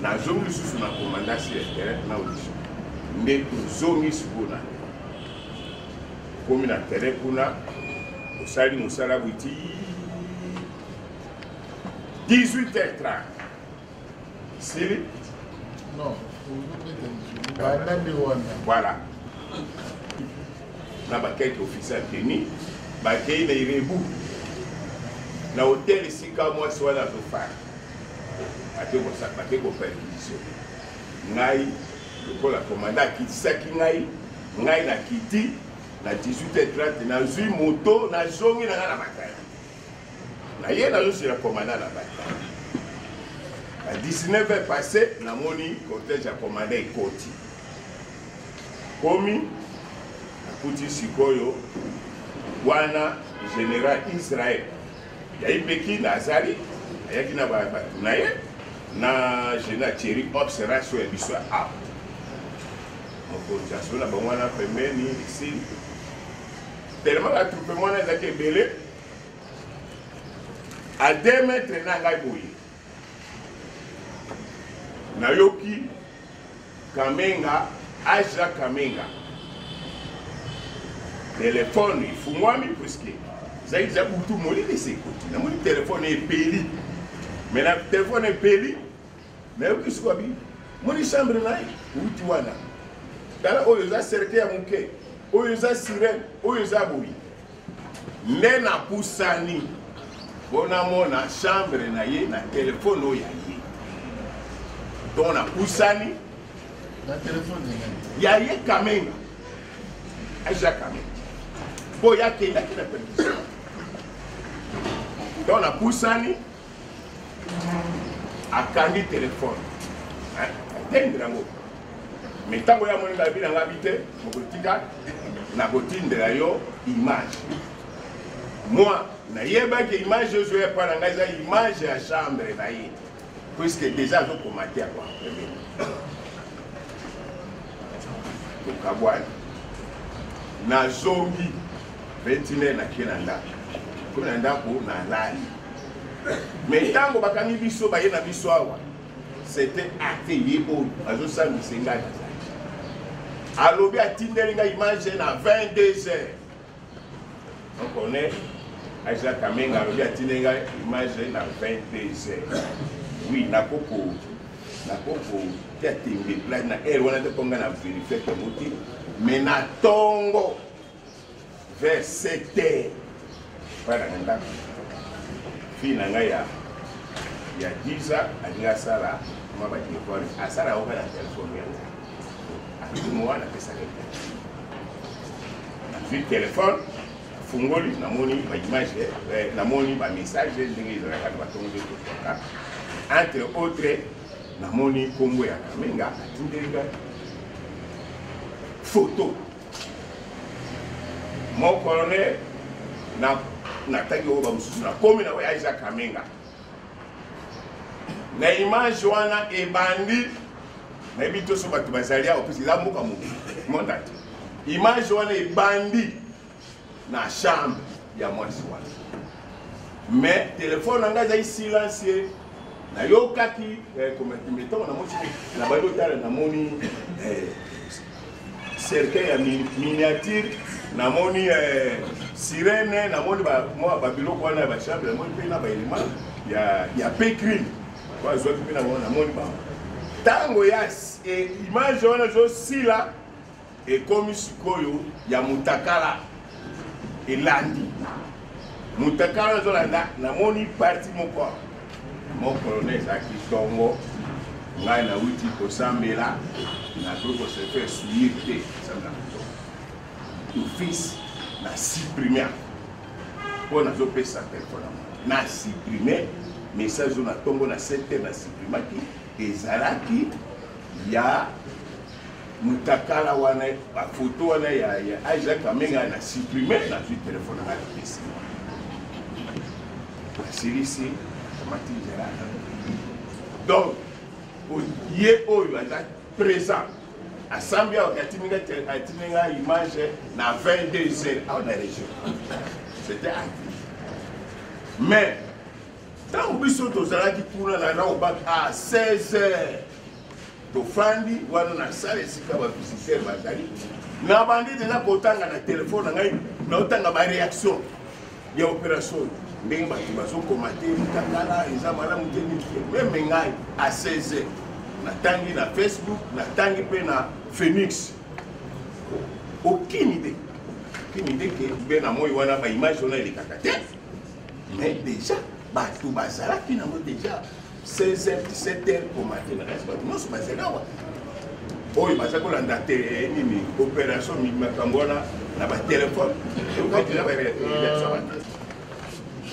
Na zongi susu na commandant sur terrain na audition. Mais zongi sukuna. Comme na terrain kuna osali musala buti 18h30. Sili? Non. Voilà. Na quelques officiers tenus, bakei na irebu. Na hôtel ici quand moi soit la faire. Ate ko permission. Ngai le commandant qui saki ngai na kiti na 18h30 na zui moto na zongi na la bataille. Na ye na yo sur le commandant la bataille. À 19h passé, na moni cortège a commandé Koti. Komi, na kuti sikoyo, wana général Israël. Ya ipeki na azali, ya kina batu na ye, na général Thierry observation ya biso a. Mokonisation na bangwana pembeni ici. Tellement la troupe mwana zake belé. À 2 mètres na ngai boye. Nayoki Kamenga, Aja Kamenga. Téléphone, il faut moi, puisque ça y a beaucoup de monde de ses côtés. Le téléphone est payé. Mais le téléphone est payé. Mais où est-ce que mon chambre là, où tu vois là? Dans le a cercle à mon quai, où il y a sirène, où il y a boui. Nena Poussani, bonamona chambre na ye na téléphone où il y a. Donc, on a Poussani. Il y a Kamenga. Aja Kamenga. Bon, il y a qui n'a permission. Donc, on a Poussani. A Kandi téléphone. Mais tant que vous avez habité, vous avez image. Moi, je n'ai pas d'image, je ne vais pas image à la chambre. Puisque déjà, je commentais à quoi. Donc, na zongi, 29 na Kenanda. Kenanda pour na lali. Mais tant que bakani biso ba yena biso awa, c'était acté pour azo sami senga. Alobi atindelinga image na 22h. Donc on est Aja Kamenga alobi atindelinga image na 22h. Oui, na koko kia timbi place na elle wana te ponga na vérifier que moti mais na tongo vers 7h para nda fina nga ya 10 alinga sala mwa ba telefone asala oka na telefone yango aki mwana pesa leta na fi telefone fungoli na moni ba image na moni ba message ndenge ezalaka ba tongo de toka entre autres na moni kombo ya Kamenga atindelinga photo mon colonel na tagi oba mususu na komi na Aja Kamenga na image wana ebandi na bito so batu bazalia opisi la mboka mondati image wana ebandi na chambre ya mwasi wana mais téléphone anga za silencieux nayokaki metongo na bayotala namoni cercueil ya miniature namoni sirene namoni babiloko wana ya bachambre namoni mpe na baelema ya pécrime bazwaki mpe namoni bango ntango ya image wana ezosila ekomi sikoyo ya mutakala elandi mutakala ezolanda namoni parti moko mon colonel ezalaki tongo ngai nauti kosambela nakoki kosefe suir te sambela office na supprime mpo nazopesa telefone na supprime message oyo na tongo na 7h na supprimaki ezalaki ya mutakala wana bafoto wana ya Isaac Kamenga na supprime nazwi telefone ngai napesi nasilisi donc ye oyo aza présent asambi awa atiminga image na 22h awa na région c'était actif mais ntango biso tozalaki kuna na obaki à 16h tofandi wana na sala esika bavisiteur bazali na bandi deja kotanga na telefone na ngai naotanga baréaction ya opération ndenge bato bazokomate mutakala eza malamu te meme ngai a 16h natangi na Facebook natangi mpe na Phoenix aucune idée ke mpe na moi wana baimage wana elekaka te mais déjà bato bazalaki nango déjà 16h 17h komate na reste bato nyonso bazali awa oyo baza kolanda te nini opération makambo wana na batelefone okati na bareaction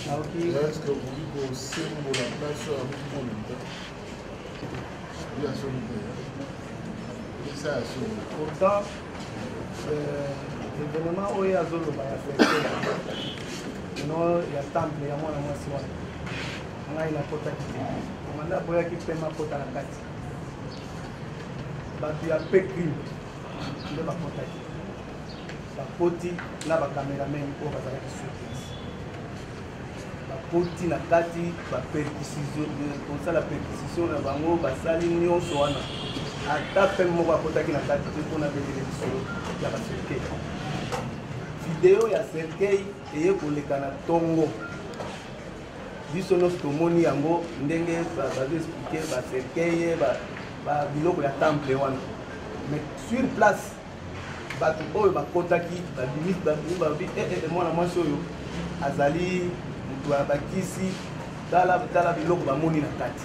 est-ce que vous dites aussi pour la place à vous bien sûr ça pourtant événement oyo azoloba ya fete no ya temple ya mwana mwasi wana ngai nakotaki te komanda boyaki mpe makota na kati bato ya pécrime nde bakotaki bakoti na bacameraman oyo bazalaki surprise bakoti na kati kosala perquisition na bango basali nyonso wana ata mpe moko akotaki na kati te mpona belele biso ya bacercueil video ya cercueil eye koleka na ntongo biso nyonso tomoni yango ndenge bazoexplike bacercueil biloko ya temple wana mais sur place bato oyo bakotaki babi mwana mwasi oyo azali mutu abakisi tala biloko bamoni na kati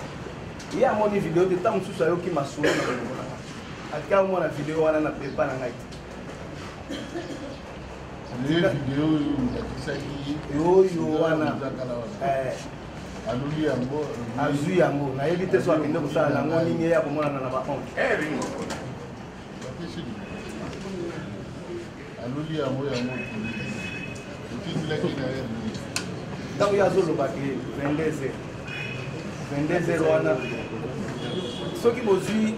ye amoni video te ntango mosusu ayoki masolo na biloko na kati atika omona video wana na pepa na ngai te oyo wana azwi yango nayebi te so akende kosala nango nini ye akomonana na baonke ntango ye azolobaki 22h wana soki bozwi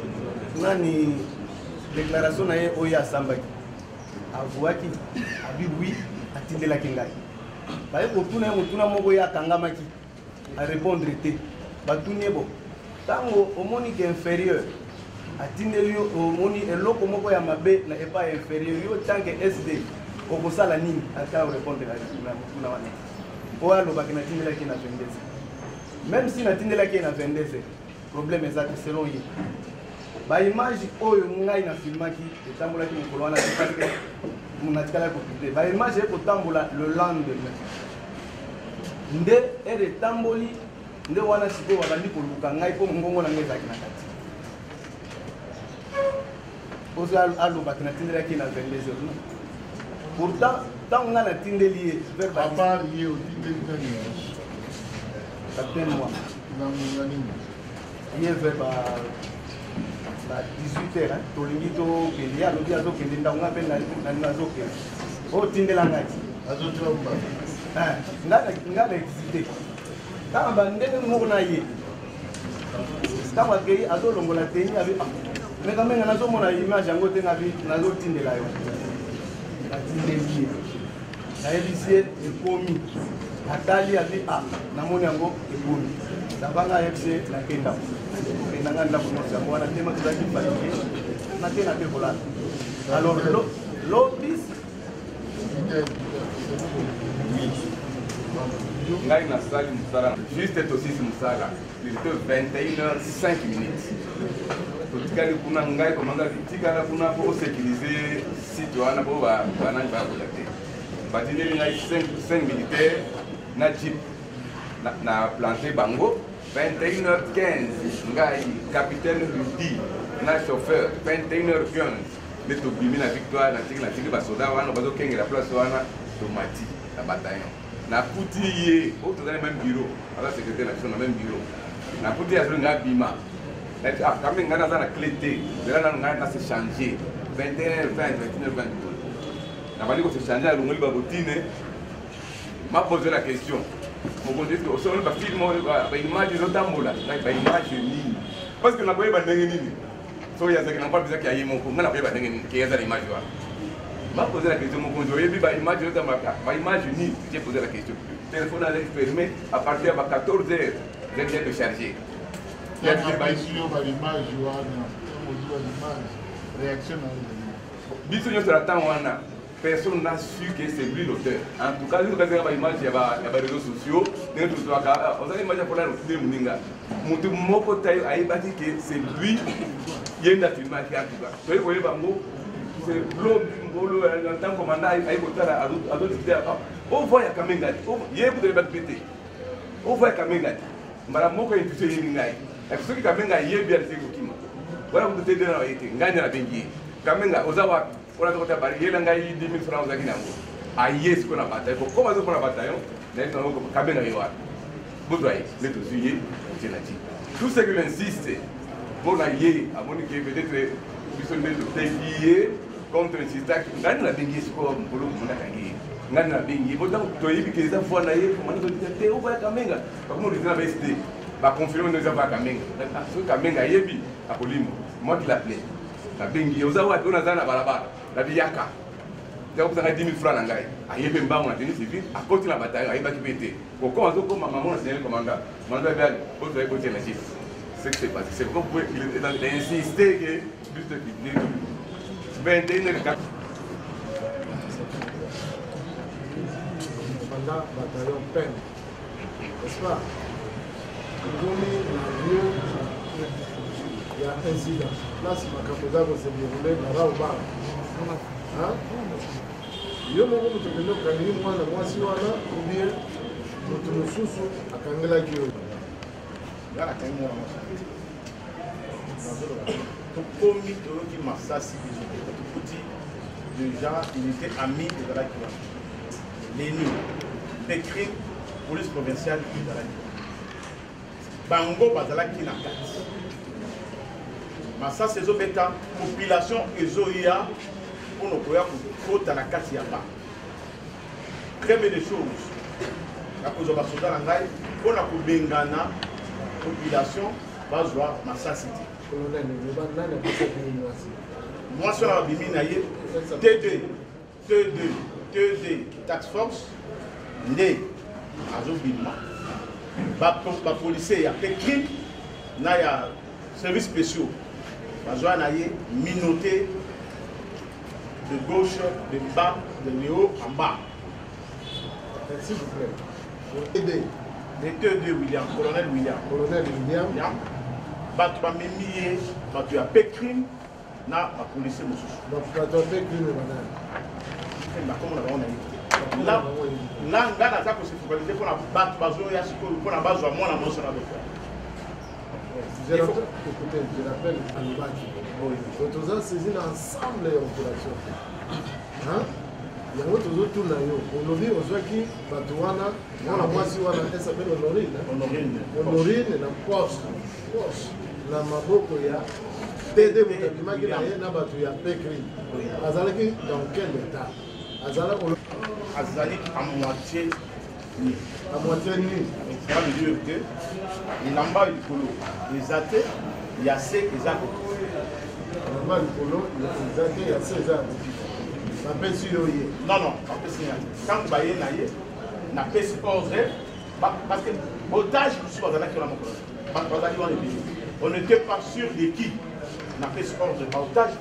nani déclaration na ye oyo asambaki avouaki abi wi atindelaki ngai baye kotuna ye motuna moko ye akangamaki arépondre te batuni ye bo ntango omoni ke inférieur atindeli yo omoni eloko moko ya mabe na epa inférieur yo tanke sd okosala nini atala korépondre na motuna wana oyo alobaki natindelaki na 22h même si natindelaki na 22h problème eza te selon ye baimage oyo ngai nafilmaki etambolaki mokolo wana natikala kopublie baimage ekotambola le lendemain nde ere etamboli nde wana sikoyo babandi koluka ngai mpo mongongo na ngai ezalaki na kati ozo alobaki natindelaki na 22h pourtant ntango ngai natindeli ye capitaine moi ye vers ba 18h tolingi tokende ye alobi azokende ntango nga mpe nazokende otindela ngai nga na exite ntango bandenge moko na ye ntango akei azolongola teni abi mekamenga nazomona image yango te nazotindela yo natindeli ye nayebisi ye ekomi atali abi a namoni yango eboni nabanga fc nakenda okendanga ndako nyonso yango wana tema tozalaki fatike nake na mpe kolala alors lobis ngai nasali mosala juste tosisi mosala ilite 21h05 totikali kuna ngai komanda tikala kuna po osécuriser site wana po banani bayakola te batindeli ngai 5 militaire na jeep na planté bango 21h15 ngai capitaine Rudi na chauffeur 21h15 nde tobimi na victoire natiki basoda wana bazokengela place wana tomati na bataillon nakuti ye oyo tozali même bureau aza secrétaire national na même bureau nakuti ye azoli ngai bima kame ngai naza na clé te zela nano ngai nase changer 21h20 21h20 nabandi kose changer alongoli babotine mapose la question mokonzi osomoli bafilme baimage ezotambola baimage nini parce que nakoyeba ndenge nini soki yazaki na mpa bizaki aye moko ngai nakoyeba ndenge nini ke yaza na image wana m'a posé la question, mon conjoint, il y a une image, j'ai posé la question. Le téléphone a exprimé à partir de 14h, j'ai bien de charger. Il y a une image, réaction. Bisous sur la temps, personne n'a su que c'est lui l'auteur. En tout cas, nous avons une image, il y a des réseaux sociaux, on a une image pour la routine de Mouninga. Mon côté a ébattu que c'est lui, il y a une affirmation qui a tout cas. Vous voyez, c'est l'homme en tant que commandant à d'autres idées. On voit à Kamenga, il y a beaucoup de pété. On voit à Kamenga, madame Moko est touché Yingai. Et ceux qui Kamenga, il y a bien le Sekokima. Voilà, vous êtes dans la été, gagne la Bengi. Kamenga, Ozawa, on a droit à barrière, il y a 10 000 francs aux Aguinamo. Ah, yes, qu'on a bataille. Comment on a la bataille? Kamenga, il y a. Vous voyez, les deux sujets, c'est la dit. Tout ce que insiste, pour la yé, à mon équipe, peut-être, ils sont défiés. Contre un système, ngani na bengi siko mpolo muna kangi ngani na bengi botan to yibi ke za fona ye komanda to te o ba kamenga ba ko rizina ba SD ba confirmer no za ba kamenga so kamenga yebi apolimo moi qui l'appelait na bengi oza wa tona za na barabara na biyaka ya ko sanga 10 000 francs ngai ayebe mbango na tennis civil a côté la bataille ayeba ki pété ko ko azo ko maman na seigneur commandant manda ba ko to ko tena chief c'est que c'est passé c'est pourquoi il a insisté que juste qu'il 21h04. Pendant bataillon peine, n'est-ce pas? Il y a un incident. Là, c'est ma capitale qui s'est déroulée dans la Raoba. Il y a un moment où tu peux nous gagner, moi, si on a, ou bien, nous nous sous à Kangela Kyo. Là, la Kangela Comme qui m'a saisi, déjà, il était ami de la Kiwa. L'ennemi, décrit police provinciale de la Kiwa. Bango Bazalaki na Kati. Massa c'est la population Ezoïa pour nous croire que la Kati Yaba. Très bien des choses. La cause de la Soda Langai, pour la Bengana, population, Bazoa, Massa City. Moi, sur la Biminaye, TD, Tax Force, né à Zobima. Les policiers, il y a Pékin, il y a services spéciaux. Il y a minoté de gauche, de bas, de haut en bas. S'il vous plaît. TD William, colonel William. Batu ba memiye, batu ya Pékin, na ba policier mosusu. Donc batu ya Pékin na comment on a là nga na za ko se focaliser pour na batu bazo ya siko pour na bazo moi na moso na docteur. Je rappelle à l'Ibaki. Donc tous ont saisi l'ensemble des opérations. Hein? Il y a autre tour na yo. Olobi ozwaki batu wana, mwana mwasi wana s'appelle Honorine na poste. Na maboko ya TD mutabimaki na ye na batu ya Pékin. Azalaki dans quel état? Azali à moitié ni. À moitié ni. Ça veut dire que il en bas du polo, les athées, il y a ces qui ont. Il en bas du polo, les athées, il y a ces athées. Ça peut sur non, pas que c'est. Quand vous voyez naïe, na pesi ordre parce que otage qui soit dans la on n'était pas sûr de qui na pesi ordre otage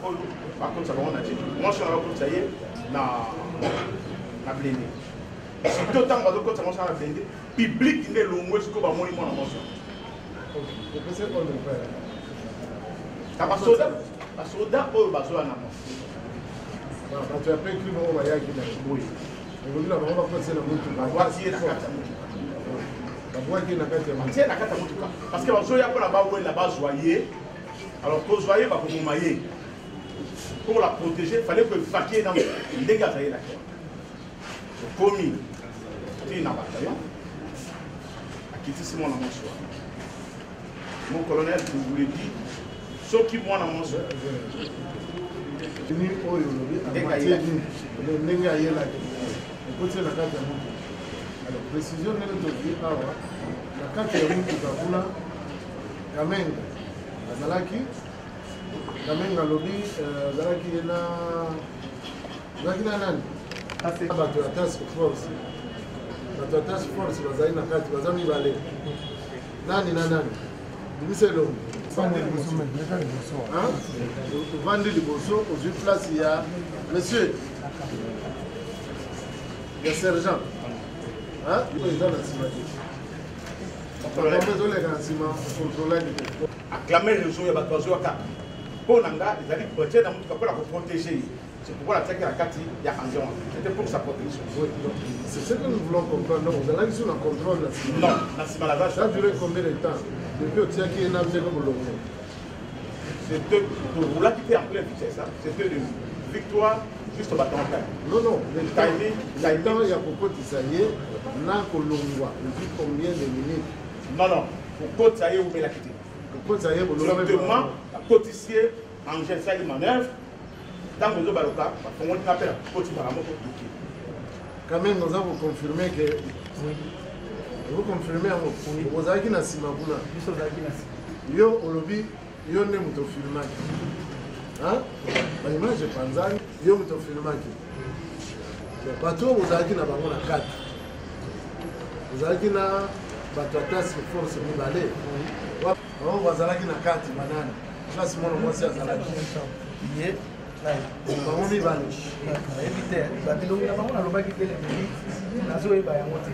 par contre ça va on a dit moi je suis là pour ça y est na blindé surtout tant que quand ça commence à blindé public ne l'ongwe ce que va moni mon amour je peux c'est ordre faire ta basoda oyo bazoa na mo tu as pris crime au voyage qui n'a oui et là on va passer la moto voici na kata la voie qui n'a kata moto na kata moto parce que bazoya pour la ba la base joyer alors pour joyer ba ko maye pour la protéger il fallait que vaquer dans les dégâts ça y est là commis qui n'a bataillon qui ici mon amour mon colonel vous l'ai dit ce qui moi dans mon soir ni oyo lobi amatie ni ndenge ayelaki ekoti na kati ya motuka alors précision ndenge tozi awa na kati ya motuka kuna kamenga azalaki kamenga alobi azalaki na nani bato ya task force bato ya task force bazali na kati baza mibale nani na nani bimiselo vandi liboso ozwi place ya monsieur ya sergent eza na nsima te ezoleka na nsima controlaki te acclamer réseau ya bato bazwaka mpo na nga ezali batie na motuka mpona koprotéger ye c'est pourquoi la teke na kati ya environ c'était pour sa protection c'est ce que nous voulons comprendre donc ozalaki sur la contrôle na nsima non na nsima na ça a duré combien de temps depuis otiaki ye na ndenge molongo c'était pour rouler qui était en pleine vitesse c'était une victoire juste au bâton non non le temps il y a kokotisa ye na kolongwa depuis combien de minutes non kokotisa ye omelaki te kokotisa ye directement akotisier en gestion de manœuvre ntango ezobaloka bafongoli nga mpe na koti bala moko duki quand même nous avons confirmé que vous confirmez yango ozalaki na nsima kuna yo olobi yo nde moto ofilmaki baimage epanzani yo moto ofilmaki bato oyo ozalaki na bango na kati ozalaki na bato ya task force mibale bango bazalaki na kati banani place mwana mwasi azalaki bango mibale nayebi te babilongi na bango nalobaki te lebebi nazoyeba yango te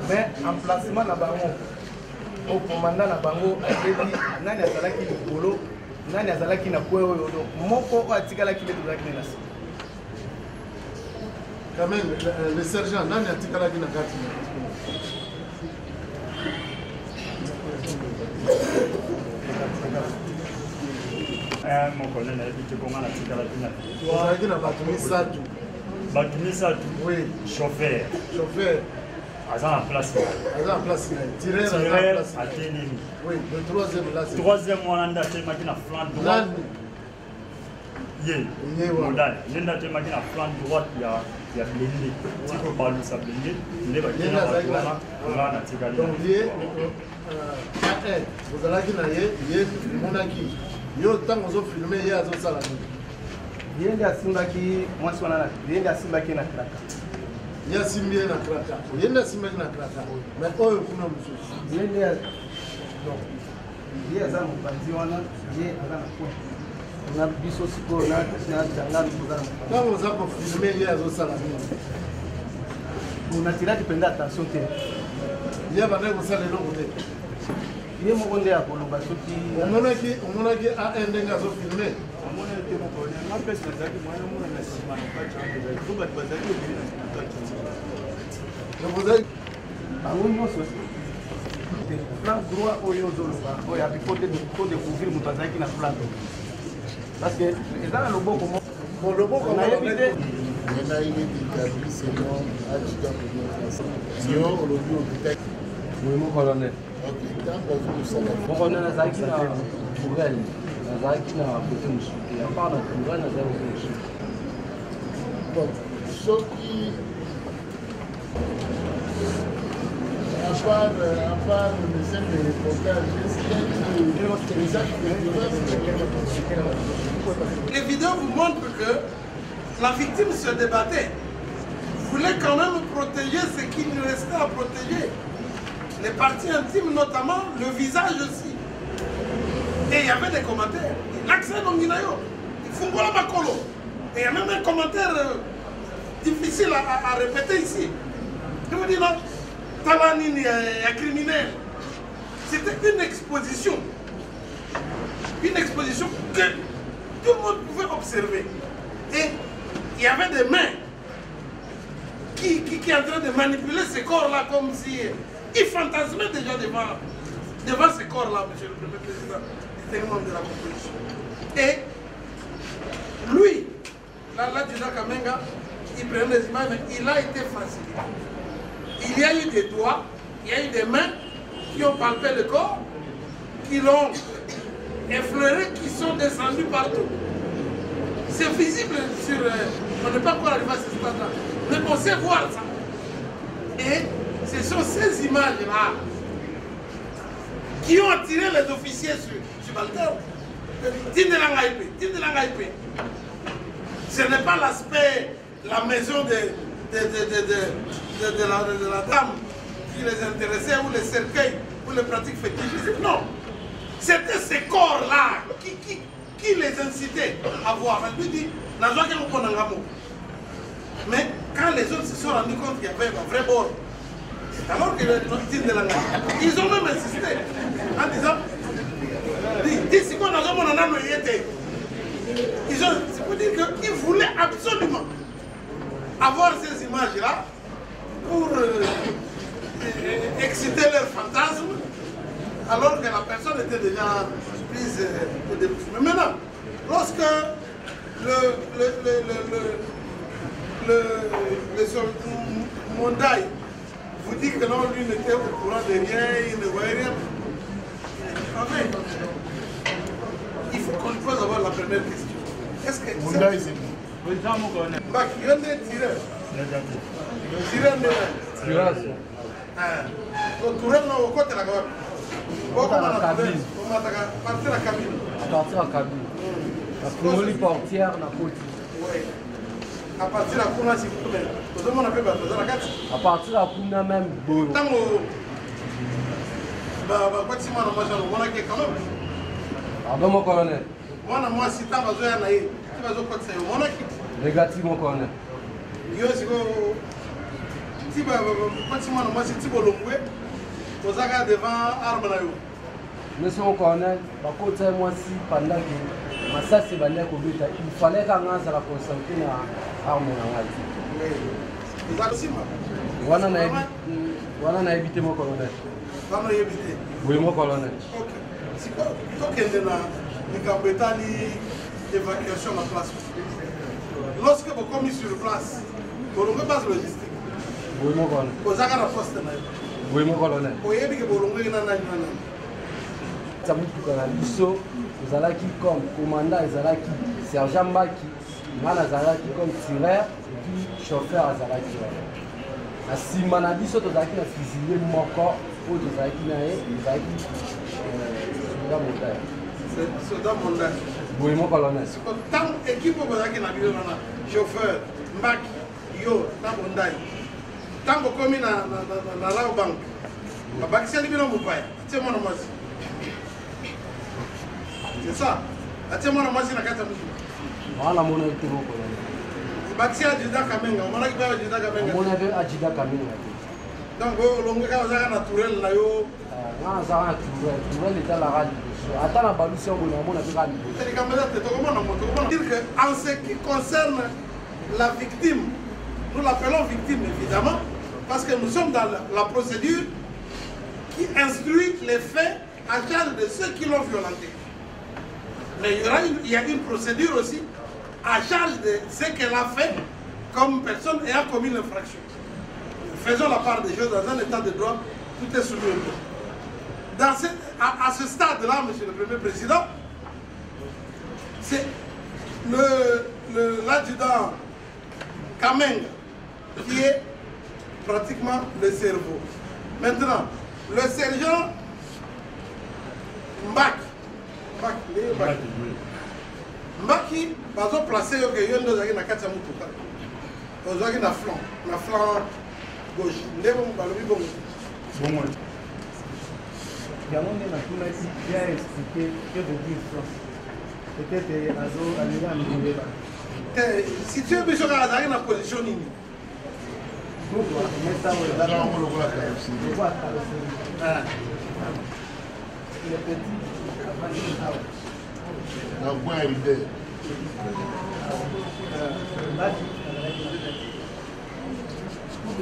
mais emplacement na bango okomanda na bango ayebi nani azalaki likolo nani azalaki na kwe oyo moko oyo atikalaki nde tozalaki ne na nsima quand même le sergent nani atikalaki na kati mon colonel nayebi te konga natikalaki na ozalaki na bato misatu bato misatu oui chauffeur aza na place tireur atelemi troisième wana nde atelemaki na flanc droite ye modale nde nde atelemaki na flanc droite ya blende tiko balusa blende nde bakena bato wana nga natikali ozalaki na ye monaki yo ntango ozofilme ye azosala nini ye nde asimbaki mwasi wana ye nde asimbaki na kraka ye asimbi ye na kraka ye nde asimbaki na kraka mais oyo kuna mosusu ye nde ye aza mopanzi wana ye aza na point na biso sikoyo na jangami toza na mopanzi ntango oza kofilme ye azosala nini natiraki mpenza attention te ye bandaki kosala eloko te ye moko nde akoloba soki omonaki an ndenge azofilme bango nyonso plan droit oyo ozoloba oyo abi ko découvrir moto azalaki na plan parce que eza na loboko loboko nayebi te Oui, mon colonel. Mon colonel, nazalaki na poubelle, nazalaki na côté mosusu. À part na poubelle, nazalaki côté mosusu. Bon, soki à part le simple reportage, les vidéos vous montrent que la victime se débattait. voulait quand même protéger ce qui nous restait à protéger. Les parties intimes notamment, le visage aussi. Et il y avait des commentaires. L'accès d'Onginayo, il faut voir la Makolo. Et il y a même un commentaire difficile à répéter ici. Je me dis non, Talanini est criminel. C'était une exposition. Une exposition que tout le monde pouvait observer. Et il y avait des mains qui est en train de manipuler ces corps-là comme si ils fantasmaient déjà devant ces corps-là, monsieur le Premier Président, du membre de la composition. Et lui, l'adjudant Kamenga, il prenait les images, mais il a été facilité. Il y a eu des doigts, il y a eu des mains qui ont palpé le corps, qui l'ont effleuré, qui sont descendus partout. C'est visible sur... on n'est pas encore arrivé à ce stade-là. Mais on sait voir ça. Et ce sont ces images-là qui ont attiré les officiers sur Balter. Ce n'est pas l'aspect, la maison de la dame qui les intéressait, ou les cercueils, ou les pratiques fétichistes. Non. C'était ces corps-là qui les incitaient à voir. Elle lui dit, mais quand les autres se sont rendus compte qu'il y avait un vrai bord, c'est alors que ils ont même insisté en disant, c'est pour dire qu'ils voulaient absolument avoir ces images-là pour exciter leurs fantasmes, alors que la personne était déjà prise au début. Mais maintenant, lorsque le Mondaï vous dit que non, lui n'était au courant de rien, il ne voyait rien. Enfin, il faut qu'on pose d'abord la première question. Est-ce que Mondaï, c'est qui? Bak, il y a des tireurs. Tireurs de Tireurs. Au tourelle, non, au côté de la gare. À la cabine. Partir de la cabine. À partir de la cabine. La promoli portière, la côte. Oui. À partir de la Kuna, si vous voulez. Vous avez la carte. À partir de la Kuna même. Tant que on a quand même. Pardon, mon colonel. Moi, si tu as besoin de négatif, mon colonel. Monsieur mon colonel, par contre, moi, si pendant que ma ça c'est il fallait qu'on ait la concentrée à l'arme. Voilà, on a évité mon colonel. Oui, mon colonel. Ok. C'est quoi l'évacuation de la place? Lorsque vous commis sur place, vous n'avez pas de logistique. Oui, mon colonel. Vous avez un poste. Oui, mon colonel. Vous avez dit que vous avez un vous allez comme commandant, sergent Maki, comme tireur et puis chauffeur. Si je suis fusillé mon corps, c'est soldat mondial. Oui, mon colonel. Tant équipe chauffeur, Maki, yo, Mondaï. Tant que commis dans la banque, c'est ça. Voilà mon été, mon colonel. Donc, on a naturel là. En ce qui concerne la victime, nous l'appelons victime évidemment, parce que nous sommes dans la procédure qui instruit les faits à charge de ceux qui l'ont violenté. Mais il y a une procédure aussi à charge de ce qu'elle a fait comme personne ayant commis l'infraction. Faisons la part des choses dans un état de droit, tout est soumis au droit. À ce stade-là, monsieur le Premier Président, c'est l'adjudant Kamenga qui est pratiquement le cerveau. Maintenant, le sergent Mbaki, par exemple, placé au Guéyon de Zagina Katsamutuka. ozwaki na flanc gauche nde balobi bongo Bon, yango nde natunaki bien expliqué que de dire flanc peut-être alingi amikoyeba te situe biso kaka azalaki na position nini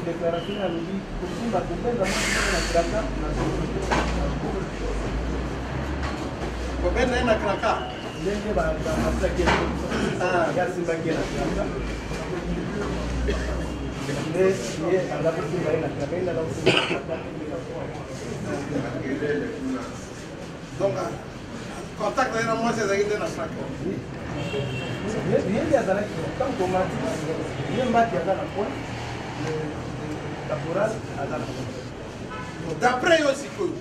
déclaration alobi kokumba kobenga na kraka kobenga ye na kraka ndenge bamasaki yasimbaki ye na kraka nde ye aza kosimba ye na kraka ye naza kosimba donc contact na ye na mwasi ezalaki nde na kraka ye nde azalaki ntango komati ye mbati aza na point caporal aza na point d'après yo sikoyo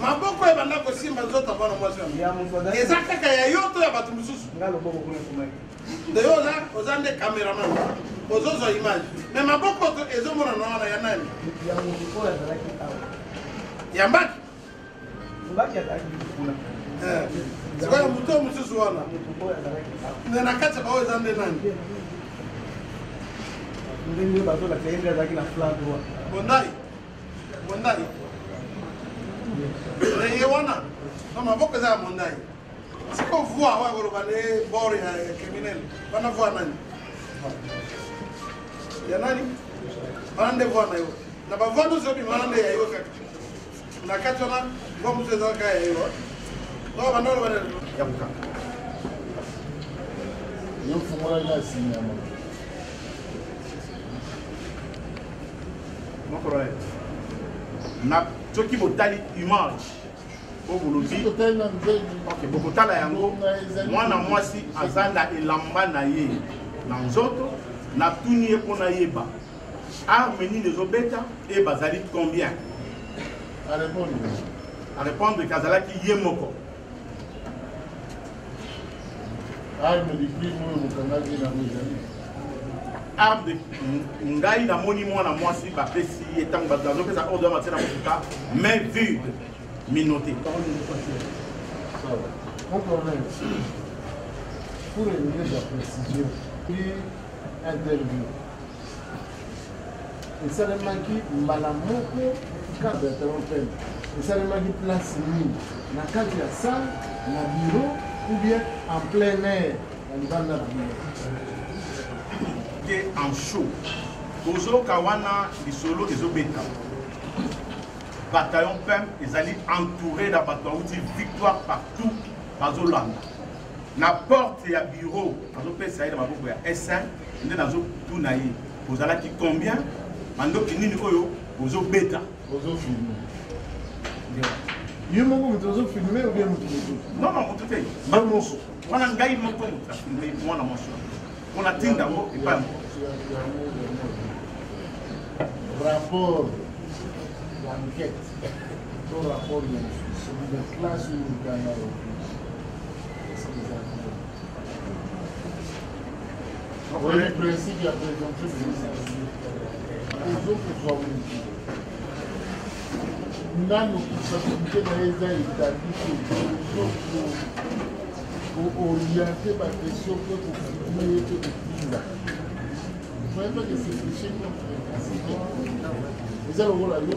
maboko ebanda kosimba nzoto bana mwasi wana eza kaka ya yo to ya bato mosusu nga loboko kuna komaki nde yo oza nde cameraman ozozwa image mais maboko ezomonana wana ya nani ya motu oyo azalaki awa ya mbaki mbaki azalaki kuna sikoyo moto mosusu wana nde na kati ya bao eza nde nani ndenge bazolakisa ye nde azalaki na flanc droit mondai ye wana na maboko eza ya mondai siko voi oyo koloba nde bor ya criminel wana voi nani ya nani wana nde voi na yo na bavoi nyonso obima wana nde ya yo kaka na kati wana voi mosusu eza kaka ya yo oyo banda oloba ya kokaka yo fungolaki asinyama na soki botali image po bolobi bokotala yango mwana mwasi aza na elamba na ye na nzoto natuni ye mpo nayeba arme nini ezobeta e bazali combien arépondre ke azalaki ye moko arme liprime oyo mokangaki nango ezali arme ngai namoni mwana mwasi bapesi ye ntango bato bazopesa ordre ya matie na motuka main vide minoté pour éliminer la précision puis interview esalemaki mbala moko cadre ya terrain esalemaki place nini na kati ya salle na bureau ou bien en plein air na libanda na bino en chaud tozoka wana lisolo ezobeta bataillon pem ezali entouré na bato bauti victoire partout bazolanda na porte ya bureau bazopesa ye na maboko ya S1 nde nazotuna ye ozalaki combien mandoki nini oyo ozobeta ozofilme yo moko moto ozofilme ou bien moto mosusu non moto te moko wana ngai moko moto afilme mwana mwasi mpona tinda ngo epai rapport d'enquête to rapport de classe oyo okanga oyo principe ya présomption ezokozwa motu nano responsabilité na ye eza établi kooriente baquestion mpe kofilme ye mpe kotinda voyez pas que c'est péché eza lokola yo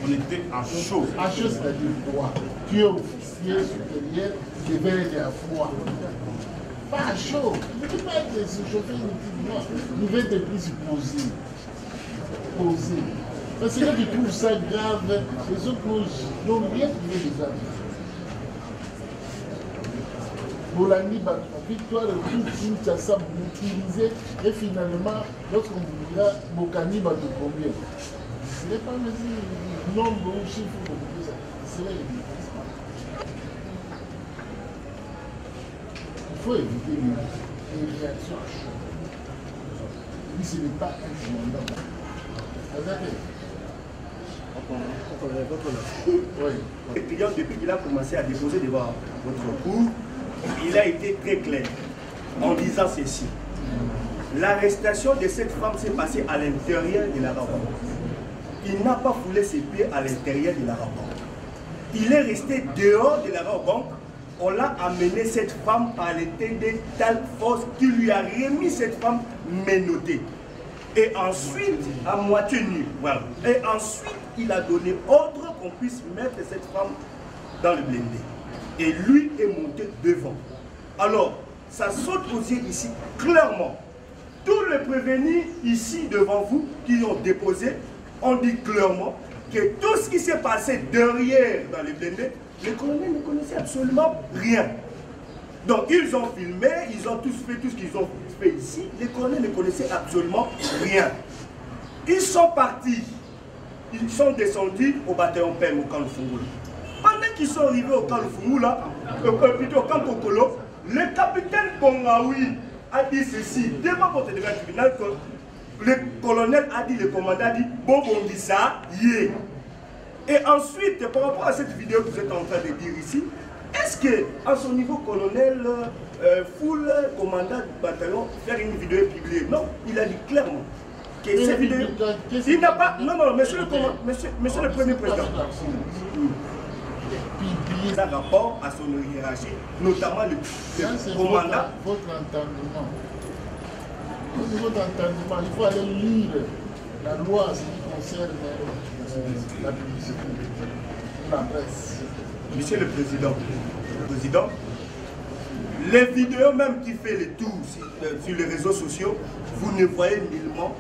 on était à chaud. À chaud, c'est-à-dire quoi? Tu es officier supérieur, tu devais être à froid. Pas à chaud. Tu ne peux pas être chauffé inutilement. Tu devais être plus posé. Posé. Parce que là, tu trouves ça grave. Les autres n'ont rien trouvé des armes. Pour la victoire, toute ça utilisé et finalement, lorsqu'on vous dira, Bokani va te combien? Ce n'est pas le nombre ou chiffre de ça. C'est là il faut éviter les réactions chaudes. Mais ce n'est pas un commandant. Oui. Le client, depuis qu'il a commencé à déposer devant votre cour, il a été très clair en disant ceci. L'arrestation de cette femme s'est passée à l'intérieur de la banque. Il n'a pas foulé ses pieds à l'intérieur de la banque. Il est resté dehors de la banque. On l'a amené cette femme par le de telle force qui lui a remis cette femme menottée. Et ensuite, à moitié nue. Voilà. Et ensuite, il a donné ordre qu'on puisse mettre cette femme dans le blindé. Et lui est monté devant. Alors, ça saute aux yeux ici, clairement. Tous les prévenus ici devant vous qui ont déposé, ont dit clairement que tout ce qui s'est passé derrière dans le blindé, les colonels ne connaissaient absolument rien. Donc ils ont filmé, ils ont tous fait tout ce qu'ils ont fait ici. Les colonels ne connaissaient absolument rien. Ils sont partis, ils sont descendus au bataillon PEM au camp Lufungula. Pendant qu'ils sont arrivés au camp Lufungula, plutôt au camp Kokolo, le capitaine Bongaoui a dit ceci devant votre tribunal que le colonel a dit, le commandant a dit, bon ça y est. Et ensuite, par rapport à cette vidéo que vous êtes en train de dire ici, est-ce que, à son niveau colonel, full commandant du bataillon, faire une vidéo et publier? Non, il a dit clairement que cette vidéo, il n'a pas, non, monsieur le Premier Président, il a un rapport à son hiérarchie, notamment le commandant. Votre entendement. Au niveau d'entendement, il faut aller lire la loi ce qui concerne la publicité, la presse. Monsieur le Président, les vidéos même qui fait le tour sur les réseaux sociaux, vous ne voyez nullement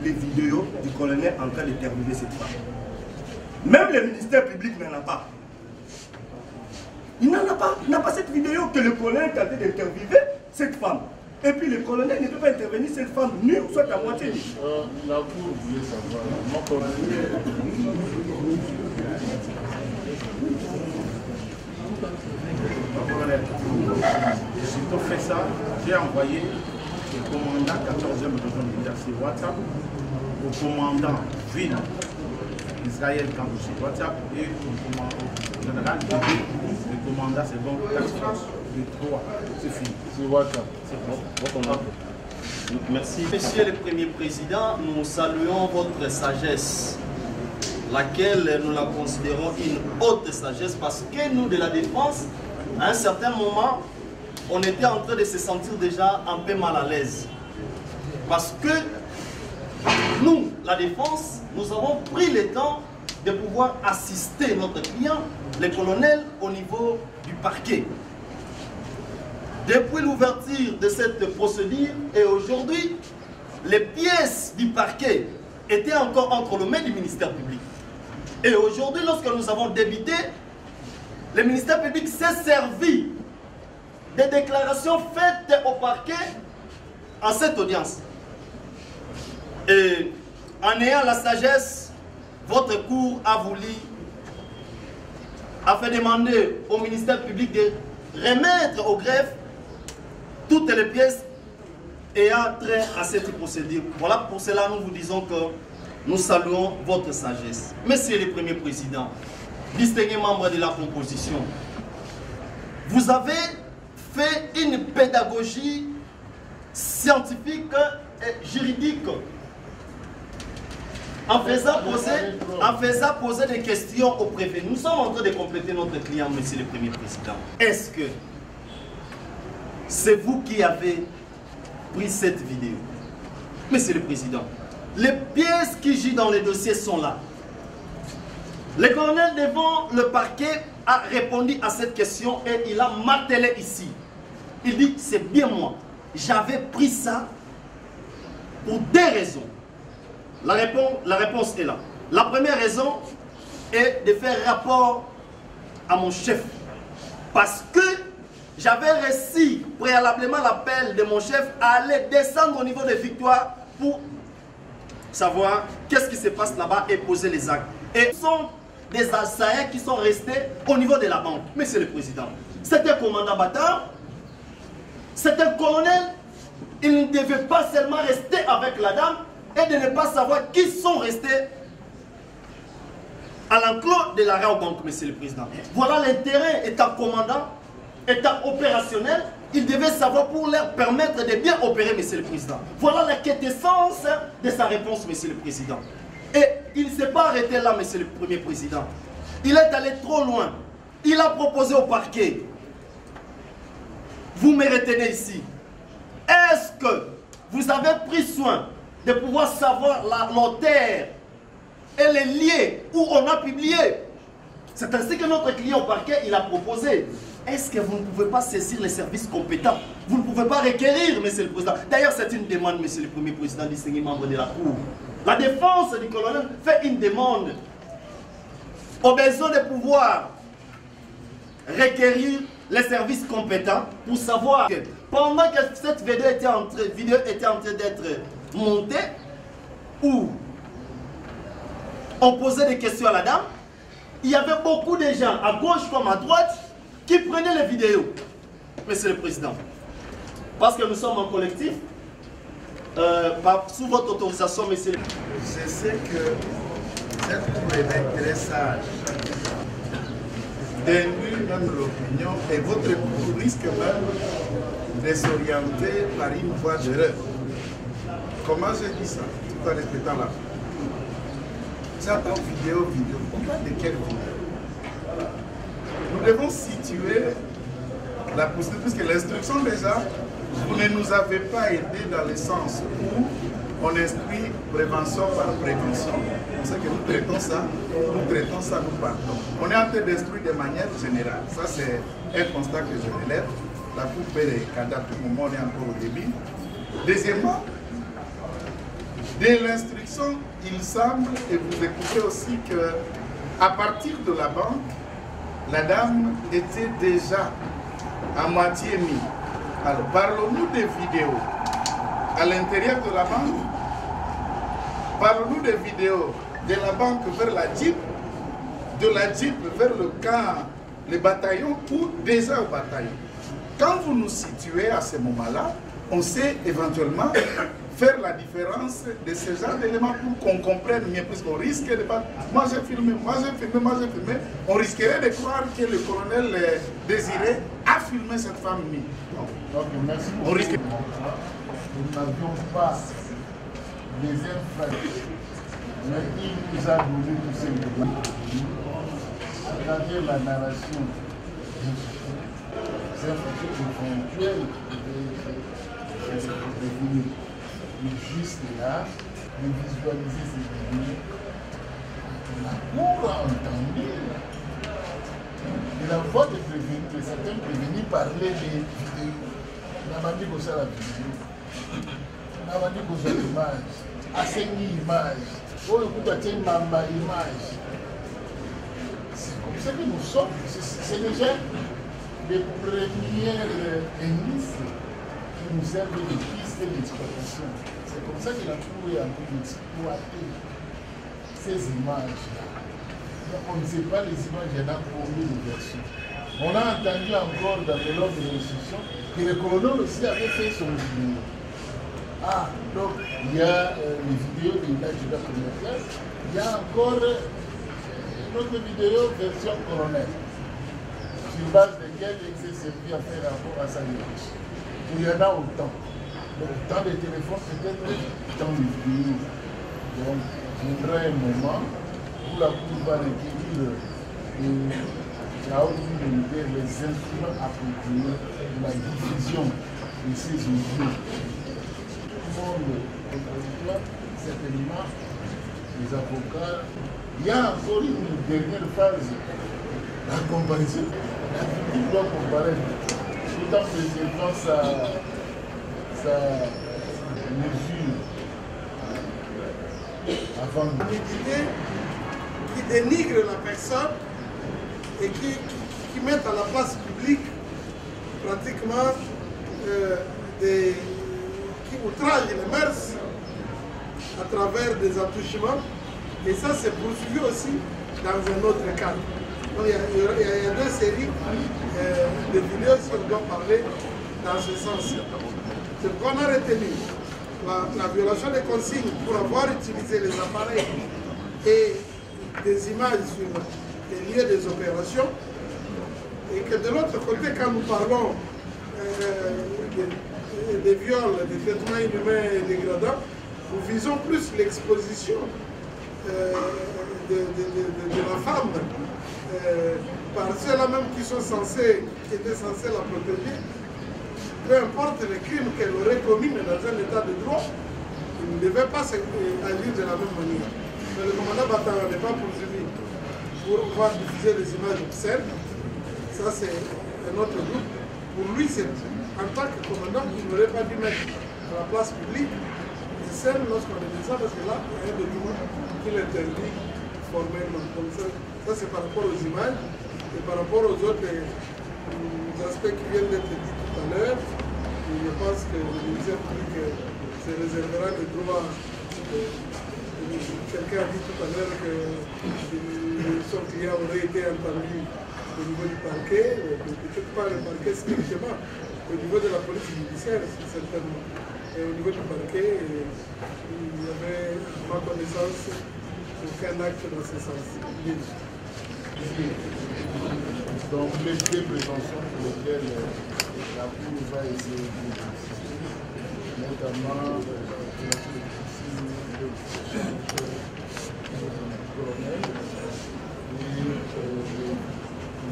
les vidéos du colonel en train de terminer cette femme. Même le ministère public n'en a pas. Il n'en a pas. Il n'a pas cette vidéo que le colonel est en train d'interviewer cette femme. Et puis le colonel ne peut pas intervenir cette femme nue ou soit à moitié nue. La Cour voulait savoir. Mon colonel. J'ai surtout fait ça. J'ai envoyé au commandant 14e région militaire sur WhatsApp, au commandant ville Israël Kambou sur WhatsApp et au général le commandant c'est bon Task Force. C'est fini. C'est WhatsApp. Merci. Monsieur le Premier Président, nous saluons votre sagesse, laquelle nous la considérons une haute sagesse parce que nous de la défense, à un certain moment, on était en train de se sentir déjà un peu mal à l'aise. Parce que nous, la défense, nous avons pris le temps de pouvoir assister notre client, le colonel, au niveau du parquet. Depuis l'ouverture de cette procédure et aujourd'hui, les pièces du parquet étaient encore entre les mains du ministère public. Et aujourd'hui, lorsque nous avons débuté, le ministère public s'est servi des déclarations faites au parquet en cette audience. Et en ayant la sagesse, votre cour a fait demander au ministère public de remettre au greffe toutes les pièces ayant trait à cette procédure. Voilà, pour cela nous vous disons que nous saluons votre sagesse. Monsieur le Premier Président, distingué membre de la composition, vous avez fait une pédagogie scientifique et juridique en faisant poser des questions aux préfets. Nous sommes en train de compléter notre client, Monsieur le Premier Président. Est-ce que c'est vous qui avez pris cette vidéo? Monsieur le Président, les pièces qui jouent dans les dossiers sont là. Le colonel devant le parquet a répondu à cette question et il a martelé ici. Il dit, c'est bien moi. J'avais pris ça pour deux raisons. La réponse est là. La première raison est de faire rapport à mon chef. Parce que j'avais reçu préalablement l'appel de mon chef à aller descendre au niveau des victoires pour savoir qu'est-ce qui se passe là-bas et poser les actes. Et ce sont des assaillants qui sont restés au niveau de la banque. Monsieur le Président, c'est un commandant bâtard, c'est un colonel, il ne devait pas seulement rester avec la dame et de ne pas savoir qui sont restés à l'enclos de la banque, Monsieur le Président. Voilà l'intérêt étant commandant, étant opérationnel, il devait savoir pour leur permettre de bien opérer, Monsieur le Président. Voilà la quintessence de sa réponse, Monsieur le Président. Et il ne s'est pas arrêté là, Monsieur le Premier Président. Il est allé trop loin. Il a proposé au parquet. Vous me retenez ici. Est-ce que vous avez pris soin de pouvoir savoir l'auteur et les liens où on a publié? C'est ainsi que notre client au parquet, il a proposé. Est-ce que vous ne pouvez pas saisir les services compétents? Vous ne pouvez pas requérir, Monsieur le Président. D'ailleurs, c'est une demande, Monsieur le Premier Président, distingué membre de la Cour. La défense du colonel fait une demande au besoin de pouvoir requérir les services compétents pour savoir que pendant que cette vidéo était en train d'être montée, où on posait des questions à la dame, il y avait beaucoup de gens, à gauche comme à droite, qui prenaient les vidéos, Monsieur le Président. Parce que nous sommes en collectif, sous votre autorisation, Monsieur le Président. Je sais que cette cour est très sage. Début même l'opinion et votre cour risque même de s'orienter par une voie d'erreur. Comment je dis ça? Tout en répétant la j'attends vidéo. On parle de quelle vidéo? Nous devons situer la procédure, puisque l'instruction déjà, vous ne nous avez pas aidé dans le sens où on instruit prévention par prévention. C'est que nous traitons ça, nous partons. On est en train d'instruire de manière générale. Ça, c'est un constat que je relève. La Cour peut regarder à tout moment, on est encore au début. Deuxièmement, dès l'instruction, il semble, et vous écoutez aussi, qu'à partir de la banque, la dame était déjà à moitié mise. Alors, parlons-nous des vidéos à l'intérieur de la banque. Parlons-nous des vidéos de la banque vers la Jeep, de la Jeep vers le camp, le bataillon ou déjà au bataillon. Quand vous nous situez à ce moment-là, on sait éventuellement faire la différence de ce genre d'éléments pour qu'on comprenne mieux, puisqu'on risque de pas... Moi j'ai filmé, on risquerait de croire que le colonel Désiré a filmé cette femme nue. Donc merci. On risque... Nous n'avions pas les infractions, mais il nous a donné tous ces éléments. À travers la narration, c'est un peu éventuel de devenir juste là, de visualiser ces données. La Cour a entendu et la voix de certains prévenus parlaient des vidéos. On a dit que ça la vidéo. On a dit que ça l'image. Assaini image. Oh, le coup de image. C'est comme ça que nous sommes. C'est déjà les premiers indices qui nous servent de piste d'exploitation. C'est comme ça que la Cour est en train d'exploiter ces images-là. On ne sait pas les images, il y en a combien de versions. On a entendu encore dans l'ordre de l'instruction que le colonel aussi avait fait son vidéo. Ah, donc il y a les vidéos de l'adjudant commercial, il y a encore une autre vidéo version colonel, sur base de laquelle il s'est servi à faire rapport à sa hiérarchie. Il y en a autant. Donc, tant de téléphones, peut-être, tant de vidéos. Donc, il viendra un moment où la Cour va requérir la haute unité, les instruments appropriés de la diffusion de ces audios. Tout le monde contradictoire, certainement, les avocats. Il y a encore une dernière phase, la comparaison. La victime doit comparer tout en préservant sa mesure avant. Qui dénigre la personne et qui met à la place publique pratiquement qui outrage les mœurs à travers des attouchements. Et ça, c'est poursuivi aussi dans un autre cadre. Donc, il y a deux séries de vidéos si on doit parler dans ce sens. C'est qu'on a retenu la violation des consignes pour avoir utilisé les appareils et des images sur les lieux des opérations, et que de l'autre côté, quand nous parlons des viols, des traitements inhumains et dégradants, nous visons plus l'exposition de la femme par ceux-là même qui étaient censés la protéger. Peu importe les crimes qu'elle aurait commis dans un état de droit, il ne devait pas agir de la même manière. Mais le commandant Batara n'est pas poursuivi pour pouvoir diffuser des images obscènes. Ça, c'est un autre groupe. Pour lui, en tant que commandant, il n'aurait pas dû mettre à la place publique des scènes lorsqu'on est ça, parce que là, il y a un document qui l'interdit formellement. Donc ça c'est par rapport aux images et par rapport aux autres aspects qui viennent d'être dit tout à l'heure. Je pense que le ministère public se réservera le droit. Quelqu'un a dit tout à l'heure que son client aurait été entendu au niveau du parquet, peut-être pas le parquet strictement, au niveau de la police judiciaire, certainement. Et au niveau du parquet, il y avait, à ma connaissance, aucun acte dans ce sens. Donc les deux préventions pour lesquelles la Cour va essayer de notamment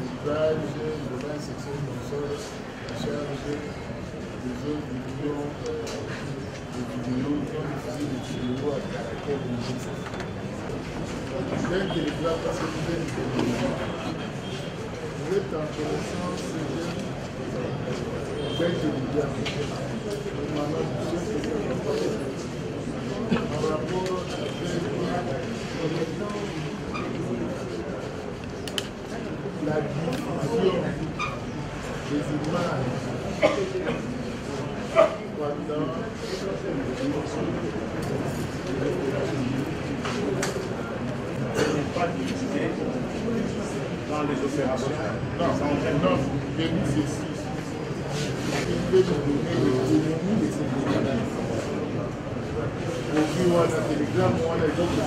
l'usage de vin sexuel dans le sol, la charge des autres vidéos qui ont diffusé des vidéos à caractère humoristique. Bien que les gars parce que vous êtes en connaissance bien que les gars en rapport avec la diffusion des images pendant pas diffusé dans les opérations. Non, j'ai mis ceci. Il peut nous donner l'économie de ces images. Au plus on a Telegram, on a les autres.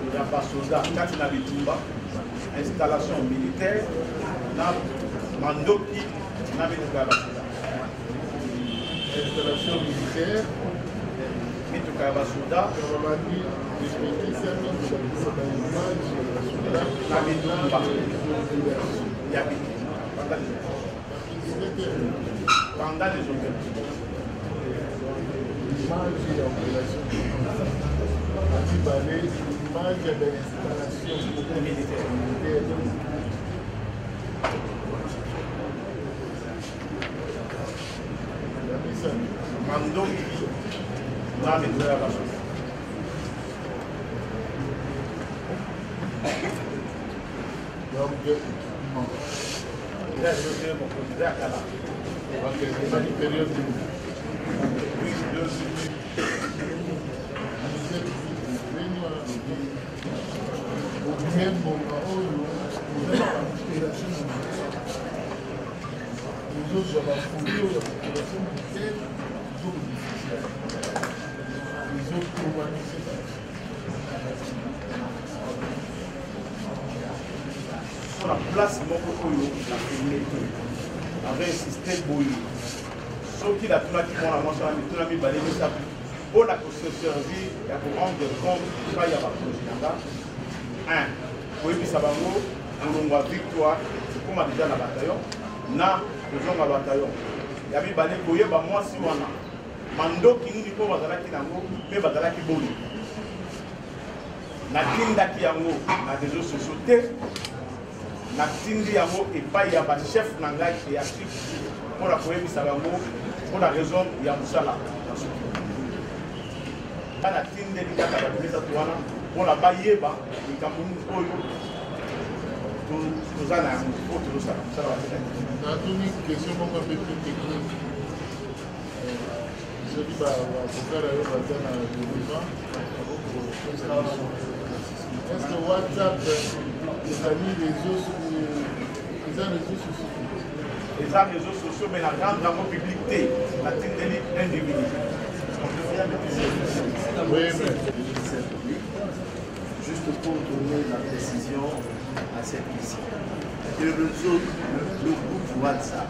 Il n'y a pas soldat, quand il a les Tumba, installation militaire, Mandoki, installation militaire, Mitukabasoda, pendant les opérations. L'image et l'opération l'image de l'installation militaire. Mandoki, Mitukabasoda. Donc, il a jeté mon candidat à la. Ok, c'est pas une période de même moment où nous avons la population militaire, toujours difficile. Les autres urbanisés. Sur la place moko oyo na communauté avec un système boye soki natunaki mwana mwasi wana mituna mibale misato mpona koseservi ya korendre compte epai ya baprojet nanga 1 koyebisa bango kolongwa victoire ekoma deja na bataillon na kozonga bataillon ya mibale koyeba mwasi wana mandoki nini mpo bazalaki nango mpe bazalaki boye natindaki yango na réseaux sociaux te natindi yango epai ya bachef na ngai ya chef mpona koyebisa bango mpona raison ya mosala na soki natindeli kaka bato misato wana mpona bayeba likambo nini oyo toza na yango po tozosala mosala batelaki. natuni question moko mpe plus technique soki bavokat oyo baza na gouvernement est-ce que WhatsApp ezali réseaux sociaux eza réseaux sociaux mais na rendre yango public te natindeli individu. Oui, mais juste pour donner la précision à cette mission. le réseau, le groupe WhatsApp,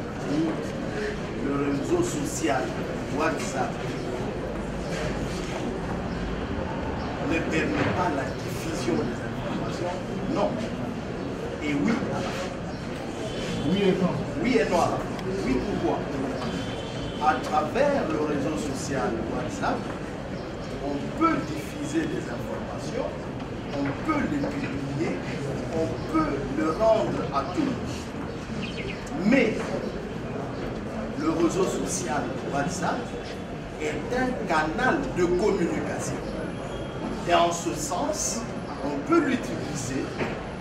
le réseau social WhatsApp ne permet pas la diffusion des informations? Non. Et oui à la fin. Oui et non. Oui et non à la fin. Oui, pourquoi? À travers le réseau social WhatsApp, on peut diffuser des informations, on peut les publier, on peut le rendre à tous. Mais le réseau social WhatsApp est un canal de communication. Et en ce sens, on peut l'utiliser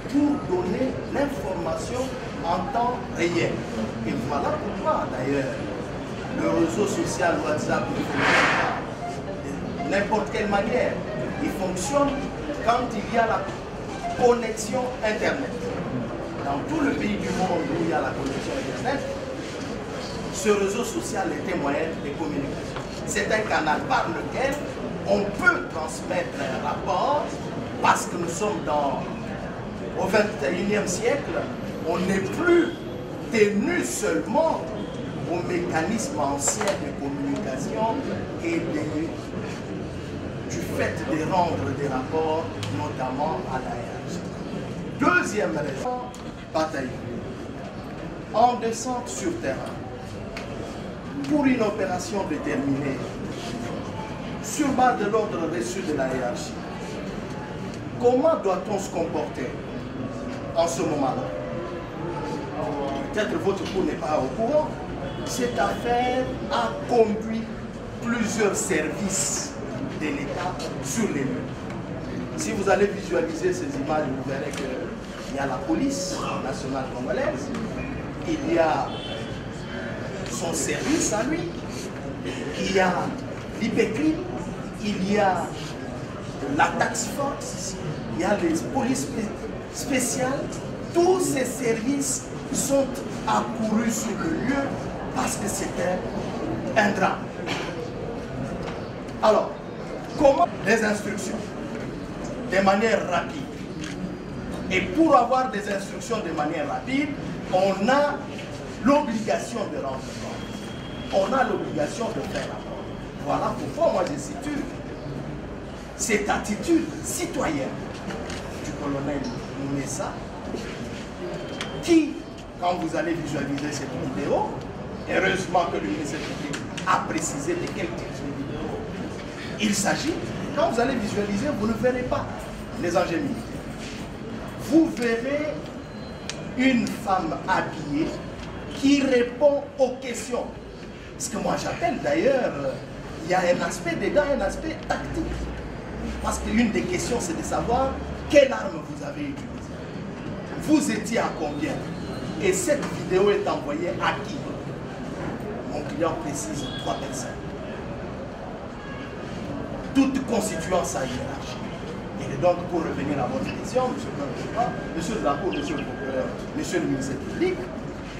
pour donner l'information en temps réel. Et voilà pourquoi d'ailleurs le réseau social WhatsApp ne fonctionne pas de n'importe quelle manière. Il fonctionne quand il y a la connexion Internet. Dans tout le pays du monde où il y a la connexion Internet, ce réseau social est un moyen de communication. C'est un canal par lequel on peut transmettre un rapport parce que nous sommes au 21e siècle. On n'est plus tenu seulement au mécanisme ancien de communication et du fait de rendre des rapports, notamment à la hiérarchie. Deuxième raison, bataille. En descente sur terrain, pour une opération déterminée, sur base de l'ordre reçu de la hiérarchie, comment doit-on se comporter en ce moment-là? Peut-être votre cour n'est pas au courant. Cette affaire a conduit plusieurs services de l'État sur les lieux. Si vous allez visualiser ces images, vous verrez qu'il y a la police nationale congolaise, il y a son service à lui, il y a l'IPECRI, il y a la tax force, il y a les polices spéciales. Tous ces services sont accourus sur le lieu parce que c'était un drame. Alors, comment les instructions de manière rapide? Et pour avoir des instructions de manière rapide, on a l'obligation de rendre compte. On a l'obligation de faire rapport. Voilà pourquoi moi je situe cette attitude citoyenne du colonel Mounessa qui, quand vous allez visualiser cette vidéo, heureusement que le ministère public a précisé de quel type de vidéo il s'agit. Quand vous allez visualiser, vous ne verrez pas les ingénuités. Vous verrez une femme habillée qui répond aux questions. Ce que moi j'appelle d'ailleurs, il y a un aspect dedans, un aspect tactique. Parce qu'une des questions, c'est de savoir quelle arme vous avez utilisée. Vous étiez à combien? Et cette vidéo est envoyée à qui? Mon client précise 3 personnes. Toutes constituant sa hiérarchie. Et donc, pour revenir à votre question, monsieur le Drapeau, monsieur le procureur, monsieur le ministère public,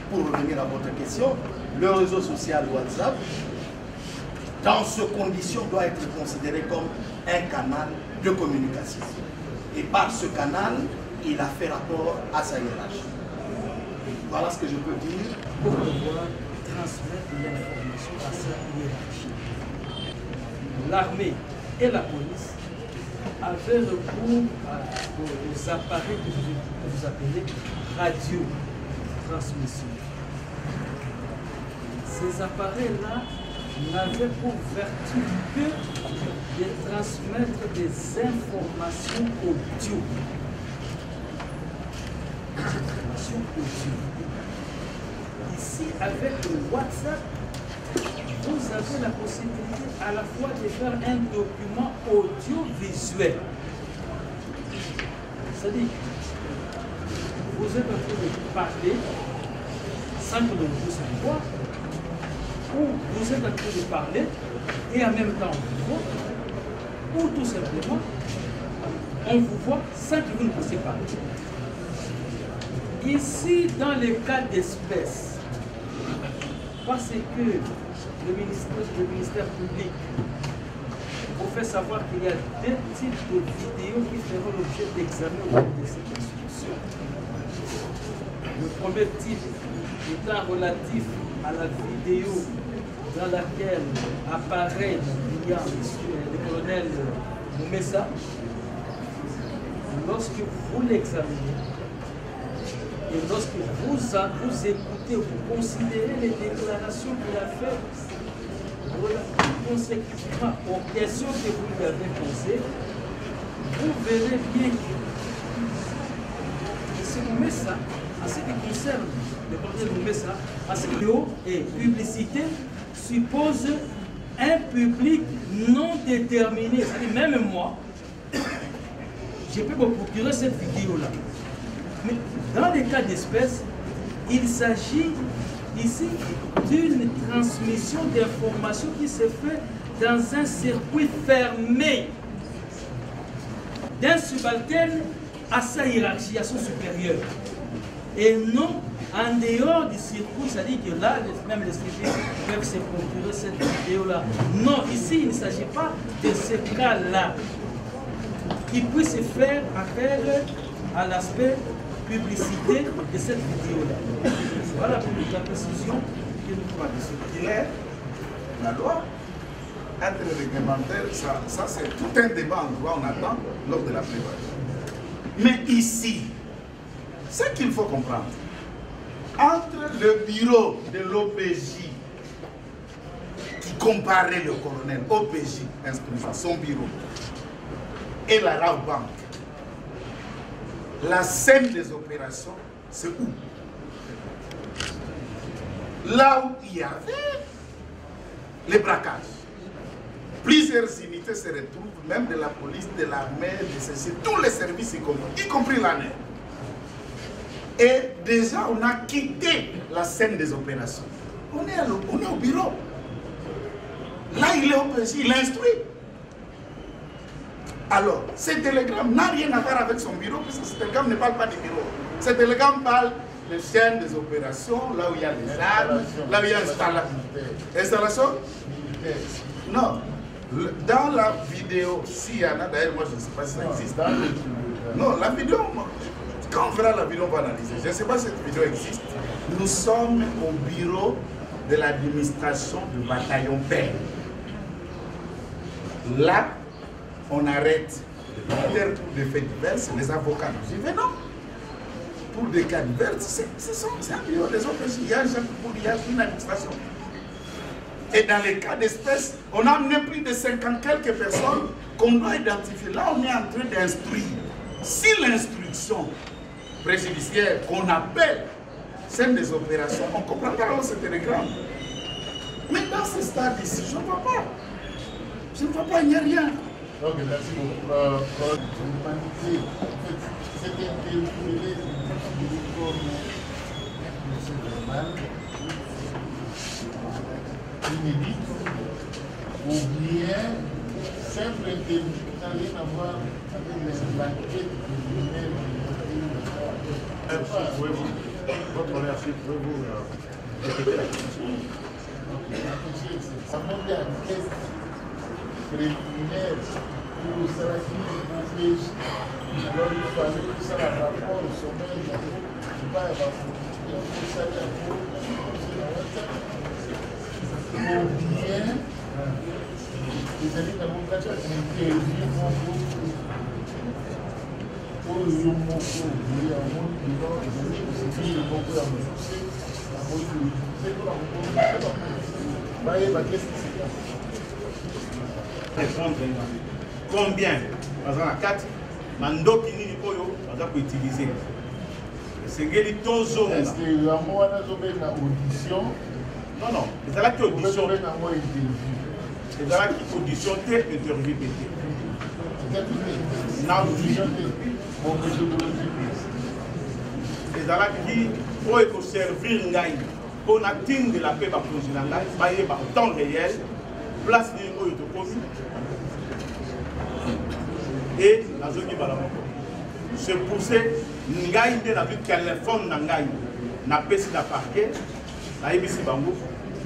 pour revenir à votre question, le réseau social WhatsApp, dans ces conditions, doit être considéré comme un canal de communication. Et par ce canal, il a fait rapport à sa hiérarchie. Voilà ce que je peux dire. Pour pouvoir transmettre l'information à sa hiérarchie. L'armée et la police avaient recours aux appareils que vous appelez radio-transmission. Ces appareils-là n'avaient pour vertu que de transmettre des informations audio. Ici, avec le WhatsApp, vous avez la possibilité à la fois de faire un document audiovisuel. C'est-à-dire, vous êtes en train de parler sans que l'on puisse vous voir, ou vous êtes en train de parler et en même temps on vous voit, ou tout simplement on vous voit sans que vous ne puissiez parler. Ici, dans les cas d'espèce, parce que le ministère public vous fait savoir qu'il y a 2 types de vidéos qui feront l'objet d'examen au cours de cette instruction. Le premier type étant relatif à la vidéo dans laquelle apparaît il y a le colonel Moumessa. Lorsque vous l'examinez et lorsque vous écoutez, vous considérez les déclarations qu'il a faites consécutivement aux questions que vous lui avez posées, vous verrez bien que ce Moumessa, en ce qui concerne le colonel Moumessa, en ce qui est publicité, suppose un public non déterminé. C'est-à-dire même moi, je peux me procurer cette vidéo-là. Mais dans les cas d'espèce, il s'agit ici d'une transmission d'informations qui se fait dans un circuit fermé d'un subalterne à sa hiérarchie, à son supérieur. Et non en dehors du circuit, c'est-à-dire que là, même les civils peuvent se procurer cette vidéo-là. Non, ici, il ne s'agit pas de ce cas-là qui puisse faire appel à l'aspect publicité de cette vidéo-là. Voilà pour la précision que nous pouvons dire. Il est la loi entre les réglementaires, ça c'est tout un débat en droit, on attend lors de la préparation. Mais ici, ce qu'il faut comprendre, entre le bureau de l'OPJ qui comparait le colonel, OPJ, instruction, son bureau, et la Raw Bank, la scène des opérations, c'est où? Là où il y avait les braquages. Plusieurs unités se retrouvent, même de la police, de l'armée, de ceci, tous les services y compris l'armée. Et déjà, on a quitté la scène des opérations. On est au bureau. Là, il est au PJ, il instruit. Alors, ce télégramme n'a rien à voir avec son bureau, puisque ce télégramme ne parle pas du bureau. Ce télégramme parle de chaîne des opérations, là où il y a les armes, là où il y a l'installation. Non. Dans la vidéo, s'il y en a, d'ailleurs, moi je ne sais pas si ça existe. Non, la vidéo, quand on verra la vidéo, on va analyser. Je ne sais pas si cette vidéo existe. Nous sommes au bureau de l'administration du bataillon Père. Là, on arrête les militaires pour des faits divers, les avocats nous disent, mais non, pour des cas divers, c'est un bureau des OPJ, il y a une administration. Et dans les cas d'espèce, on a amené plus de 50 quelques personnes qu'on doit identifier. Là, on est en train d'instruire. Si l'instruction préjudiciaire qu'on appelle scène des opérations, on comprendra dans ce télégramme. Mais dans ce stade ici, je ne vois pas. Je ne vois pas, il n'y a rien. Donc, merci beaucoup. L'humanité, en fait, c'était interpellé comme M. inédite ou bien simple interview qui n'a rien à voir avec l'enquête criminelle. Votre honneur, pouvez-vous répéter la question? Ça monte à une enquête préliminaire pour Saraki Moupéj. Alors il fallait que ça ait rapport au sommet, je ne sais pas, il faut savoir ou bien ezali na mokati ya interview moko oyo moko boye amoni bino ezali kosepile moko ya mokuse amoni sekolo bayeba kesi combien baza na kati mandoki nini oyo baza koutilize esengeli tozonga yango wana azobenga audition. Non, non, les actes audition. Les actes audition, interview pété. Les actes qui ont servir pour atteindre la paix en temps réel, place de l'autonomie et la zone qui va la mort. C'est pour ça que Ngaï de la vie téléphone n'a pas si la parquet.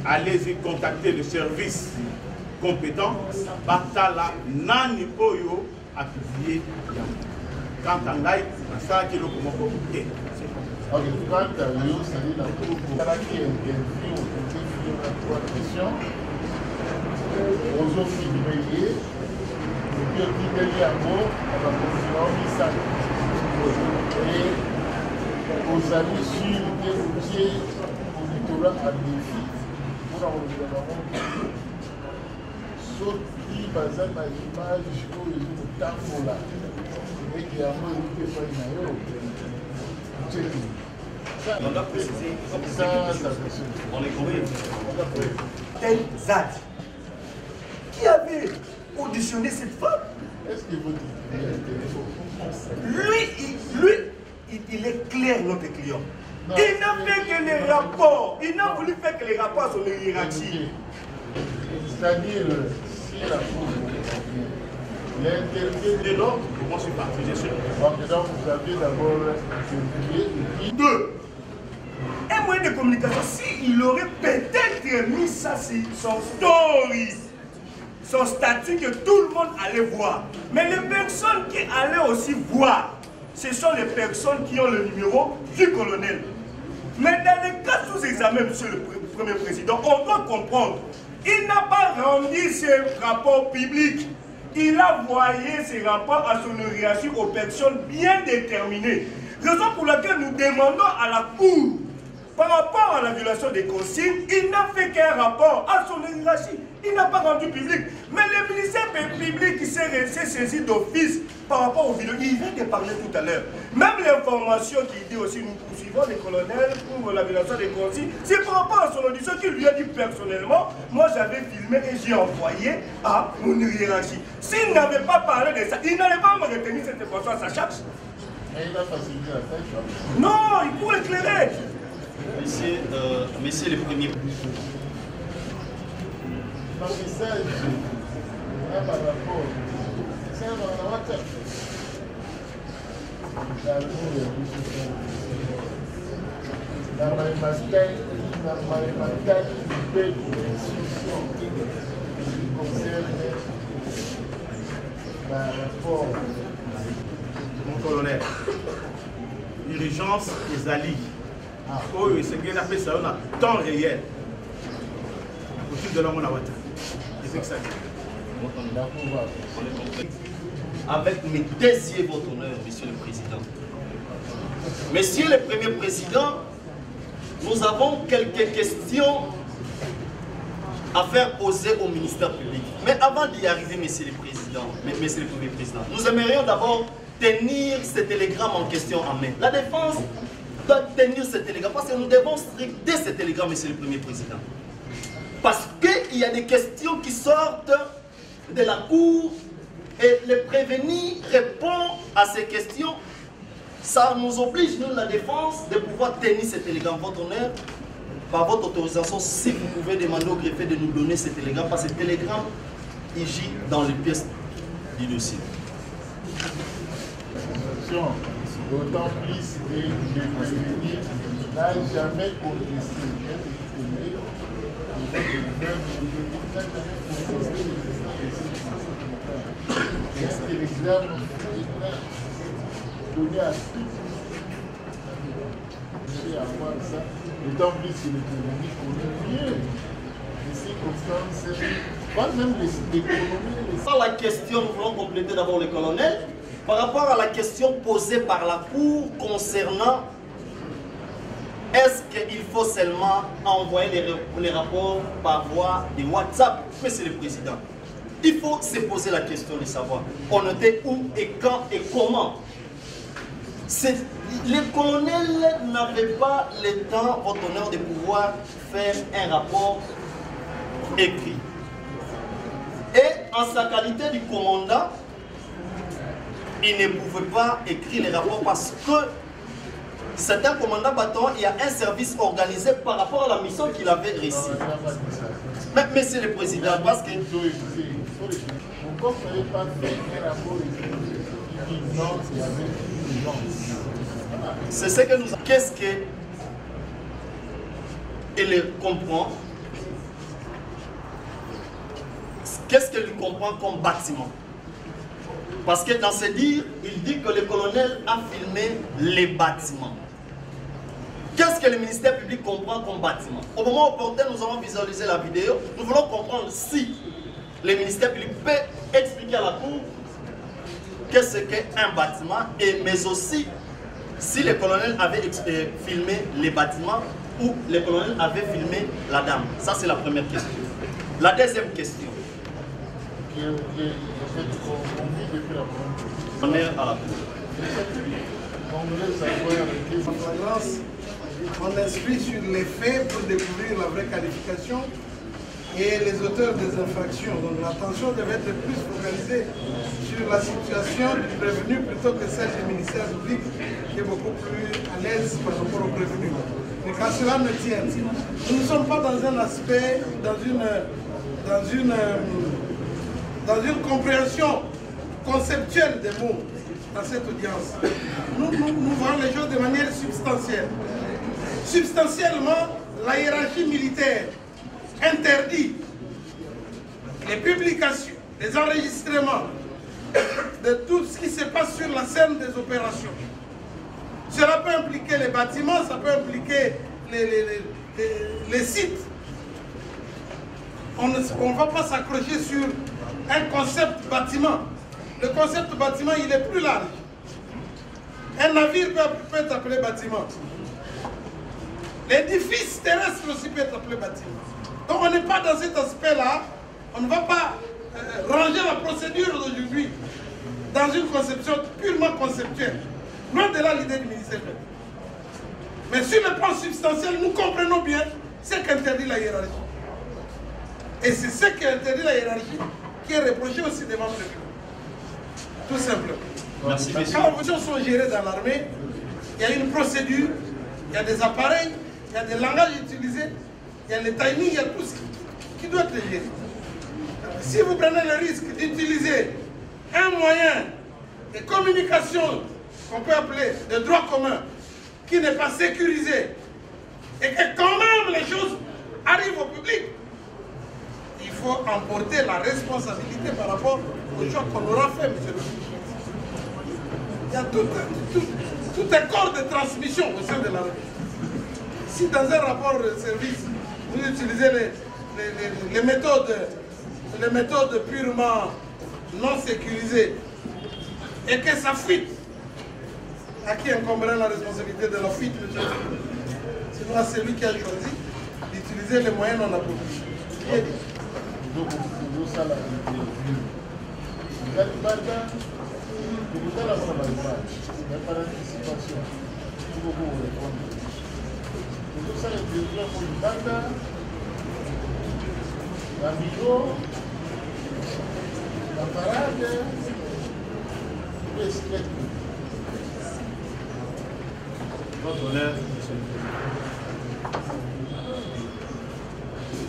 Allez-y contacter le service compétent. Batala nani oyo a publié. Quand on aille, ça qui le comment Ok, quant à lui, c'est-à-dire la cour qui interview la question, aux autres filmés, et puis au petit à mot, on va continuer ça. Et aux amis sur des routiers, au littoral à défi, pour en revenir sauf qui baza na image oyo ezokotambola ete yango euti epai na yo on doit préciser, on est compris. Tel Zad, qui avait auditionné cette femme? Est-ce qu'il vous dit? Lui, il est clair, notre client. Non, il n'a fait que les rapports. Il n'a voulu faire que les rapports sur les hiérarchies. C'est-à-dire, si la Cour l'interview de l'ordre, comment c'est partagé sur le donc vous avez d'abord interviewé et puis... Deux. Un moyen de communication, s'il aurait peut-être mis ça sur son story, son statut que tout le monde allait voir. Mais les personnes qui allaient aussi voir, ce sont les personnes qui ont le numéro du colonel. Mais dans les cas sous examen, monsieur le Premier Président, on doit comprendre, il n'a pas rendu ses rapports publics. Il a envoyé ses rapports à son hiérarchie aux personnes bien déterminées. Raison pour laquelle nous demandons à la Cour, par rapport à la violation des consignes, il n'a fait qu'un rapport à son hiérarchie. Il n'a pas rendu public. Mais le ministère public qui s'est saisi d'office par rapport aux vidéos, il vient de parler tout à l'heure. Même l'information qui dit aussi, nous poursuivons les colonels pour la violation des consignes, c'est par rapport à son audition qu'il lui a dit personnellement, moi j'avais filmé et j'ai envoyé à mon hiérarchie. S'il n'avait pas parlé de ça, il n'allait pas me retenir cette information à sa charge. Et il a facilité la tâche. Non, il faut éclairer. Monsieur le Premier. Mon message, un rapport, c'est un WhatsApp. Dans ma matériel de l'instruction qui concerne le rapport. Mon colonel, l'urgence des alliés. Oui, c'est ce qu'on appelle ça en temps réel. Au-dessus de l'homme à Wata. C'est que ça. Avec mes désirs, votre honneur, Monsieur le Président. Monsieur le Premier Président, nous avons quelques questions à faire poser au ministère public. Mais avant d'y arriver, Monsieur le Président, Monsieur le Premier Président, nous aimerions d'abord tenir ce télégramme en question en main. La défense doit tenir ce télégramme parce que nous devons stricter ce télégramme, Monsieur le Premier Président. Parce qu'il y a des questions qui sortent de la Cour et le prévenu répond à ces questions. Ça nous oblige, nous, la défense, de pouvoir tenir ce télégramme. Votre honneur, par votre autorisation, si vous pouvez demander au greffier de nous donner ce télégramme, parce que ce télégramme, il gît dans les pièces du dossier. D'autant plus que le prévenu n'a jamais contesté. Ce télégramme donné à tout. Je sais avoir ça. D'autant plus que le prévenu connaît bien les circonstances, pas même l'économie. Par la question, nous voulons compléter d'abord le colonel. Par rapport à la question posée par la Cour concernant est-ce qu'il faut seulement envoyer les rapports par voie de WhatsApp, Monsieur le Président, il faut se poser la question de savoir on était où et quand et comment. Les colonels n'avaient pas le temps, votre honneur, de pouvoir faire un rapport écrit. Et en sa qualité de commandant, il ne pouvait pas écrire les rapports parce que c'est un commandant bataillon, il y a un service organisé par rapport à la mission qu'il avait reçue. Mais Monsieur le Président, parce que... Pourquoi il ne fallait pas faire un rapport écrit qui non, il y avait une urgence. C'est ce que nous... Qu'est-ce que il comprend? Qu'est-ce qu'il comprend comme bâtiment? Parce que dans ce dire, il dit que le colonel a filmé les bâtiments. que le ministère public comprend comme bâtiment? Au moment opportun, nous avons visualisé la vidéo. Nous voulons comprendre si le ministère public peut expliquer à la Cour qu'est-ce qu'est un bâtiment, mais aussi si le colonel avait filmé les bâtiments ou le colonel avait filmé la dame. Ça, c'est la première question. La deuxième question. On est à la Cour. On inscrit sur les faits pour découvrir la vraie qualification et les auteurs des infractions. Donc l'attention devait être plus focalisée sur la situation du prévenu plutôt que celle du ministère public qui est beaucoup plus à l'aise par rapport au prévenu. Mais quand cela ne tient, nous ne sommes pas dans un aspect, dans une compréhension conceptuelle des mots dans cette audience. Nous voyons les choses de manière substantielle. Substantiellement, la hiérarchie militaire interdit les publications, les enregistrements de tout ce qui se passe sur la scène des opérations. Cela peut impliquer les bâtiments, ça peut impliquer les sites. On ne va pas s'accrocher sur un concept bâtiment. Le concept bâtiment, il est plus large. Un navire peut être appelé bâtiment. L'édifice terrestre aussi peut être appelé bâtiment. Donc on n'est pas dans cet aspect-là. On ne va pas ranger la procédure d'aujourd'hui dans une conception purement conceptuelle. Loin de là l'idée du ministère. Mais sur le plan substantiel, nous comprenons bien ce qu'interdit la hiérarchie. Et c'est ce qui interdit la hiérarchie qui est reproché aussi devant le bureau. Tout simplement. Merci, messieurs. Quand les choses sont gérées dans l'armée, il y a une procédure, il y a des appareils, il y a des langages utilisés, il y a les timings, il y a tout ce qui doit être géré. Si vous prenez le risque d'utiliser un moyen de communication qu'on peut appeler de droit commun, qui n'est pas sécurisé, et que quand même les choses arrivent au public, il faut emporter la responsabilité par rapport au choix qu'on aura fait, monsieur le ministre. Il y a tout un corps de transmission au sein de l'armée. Si dans un rapport de service, vous utilisez les méthodes purement non sécurisées et que ça fuite, à qui incomberait la responsabilité de la fuite, monsieur? C'est pas celui qui a choisi d'utiliser les moyens non appropriés.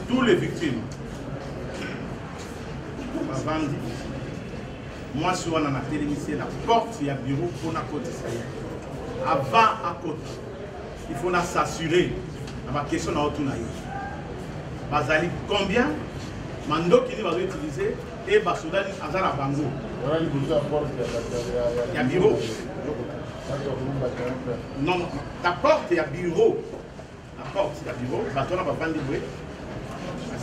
Tous les victimes, moi, je suis en télévision, la porte, il y a bureau pour la côte. Avant, à côté, il faut s'assurer de la question de la Bazali, combien Mando qui va utiliser et Basoudan Azara Bango. Il y a bureau. Non, la porte, il y a bureau. La porte, il y a bureau. Batona va prendre des bruits.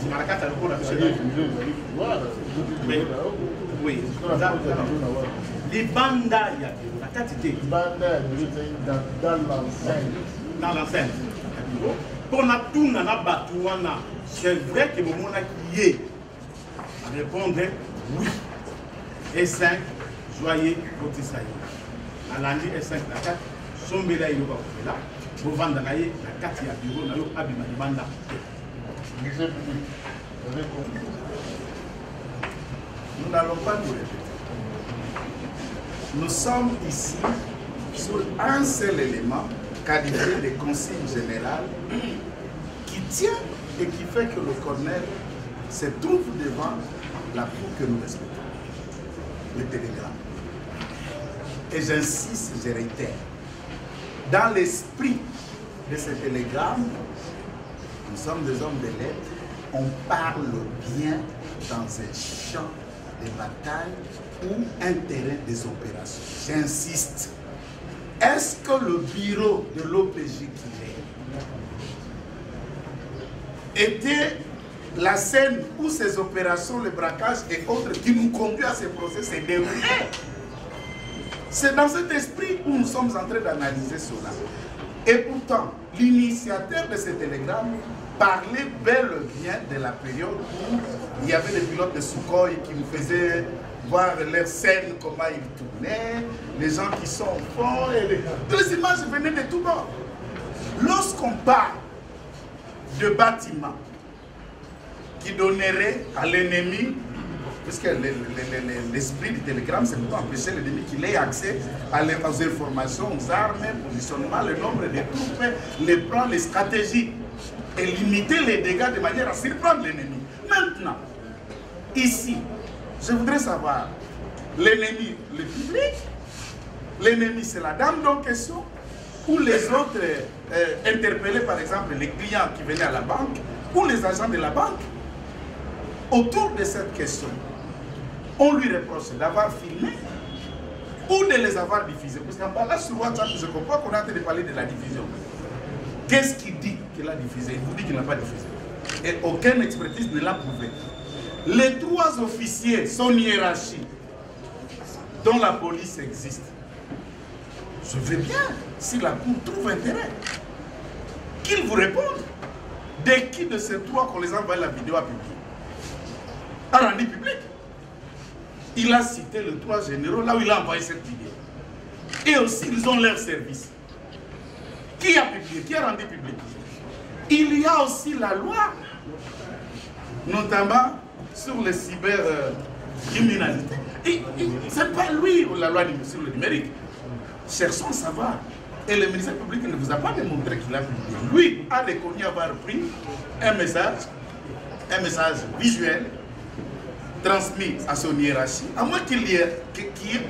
Si Maracata le compte, oui. Les bandas, il y a la quantité. Dans l'enceinte. Pour la tourne, c'est vrai que le monde qui est à répondre oui. Et 5, joyeux, Botisaï. À lundi, et 5, la 4, Sombela, il y a là. Pour vendre la 4, il y a bureau, il y a Abima, il y a Banda. Nous n'allons pas nous répéter. Nous sommes ici sur un seul élément qualifié de consigne générale qui tient et qui fait que le colonel se trouve devant la cour que nous respectons. Le télégramme. Et j'insiste, je réitère, dans l'esprit de ce télégramme, nous sommes des hommes de lettres, on parle bien dans un champ de bataille ou un terrain des opérations. J'insiste. Est-ce que le bureau de l'OPJ qui est était la scène où ces opérations, le braquage et autres qui nous conduisent à ces procès se déroulaient. C'est dans cet esprit où nous sommes en train d'analyser cela. Et pourtant, l'initiateur de ce télégramme parlait bel et bien de la période où il y avait des pilotes de Sukhoi qui nous faisaient voir leurs scènes, comment ils tournaient, les gens qui sont au fond, et les images venaient de tout bord. Lorsqu'on parle de bâtiments qui donneraient à l'ennemi, puisque l'esprit du télégramme, c'est pour empêcher l'ennemi qu'il ait accès aux informations, aux armes, au positionnement, le nombre de troupes, les plans, les stratégies, et limiter les dégâts de manière à surprendre l'ennemi. Maintenant, ici, je voudrais savoir, l'ennemi, le public, l'ennemi, c'est la dame en question, ou les autres interpellés, par exemple, les clients qui venaient à la banque, ou les agents de la banque. Autour de cette question, on lui reproche d'avoir filmé ou de les avoir diffusés. Parce qu'en bas là sur WhatsApp, je comprends qu'on est en train de parler de la diffusion. Qu'est-ce qu'il dit qu'il a diffusé? Il vous dit qu'il n'a pas diffusé. Et aucune expertise ne l'a prouvé. Les trois officiers, son hiérarchie, dont la police existe, je veux bien, si la Cour trouve intérêt, qu'ils vous répondent. De qui de ces trois qu'on les envoie la vidéo à publier? A rendu public. Il a cité les trois généraux là où il a envoyé cette vidéo. Et aussi, ils ont leur service. Qui a publié? Qui a rendu public? Il y a aussi la loi, notamment sur les cybercriminalités. Et ce n'est pas lui la loi sur le numérique. Cherchons à savoir. Et le ministère public ne vous a pas démontré qu'il a publié. Lui a reconnu avoir pris un message visuel transmis à son hiérarchie, à moins qu'il y ait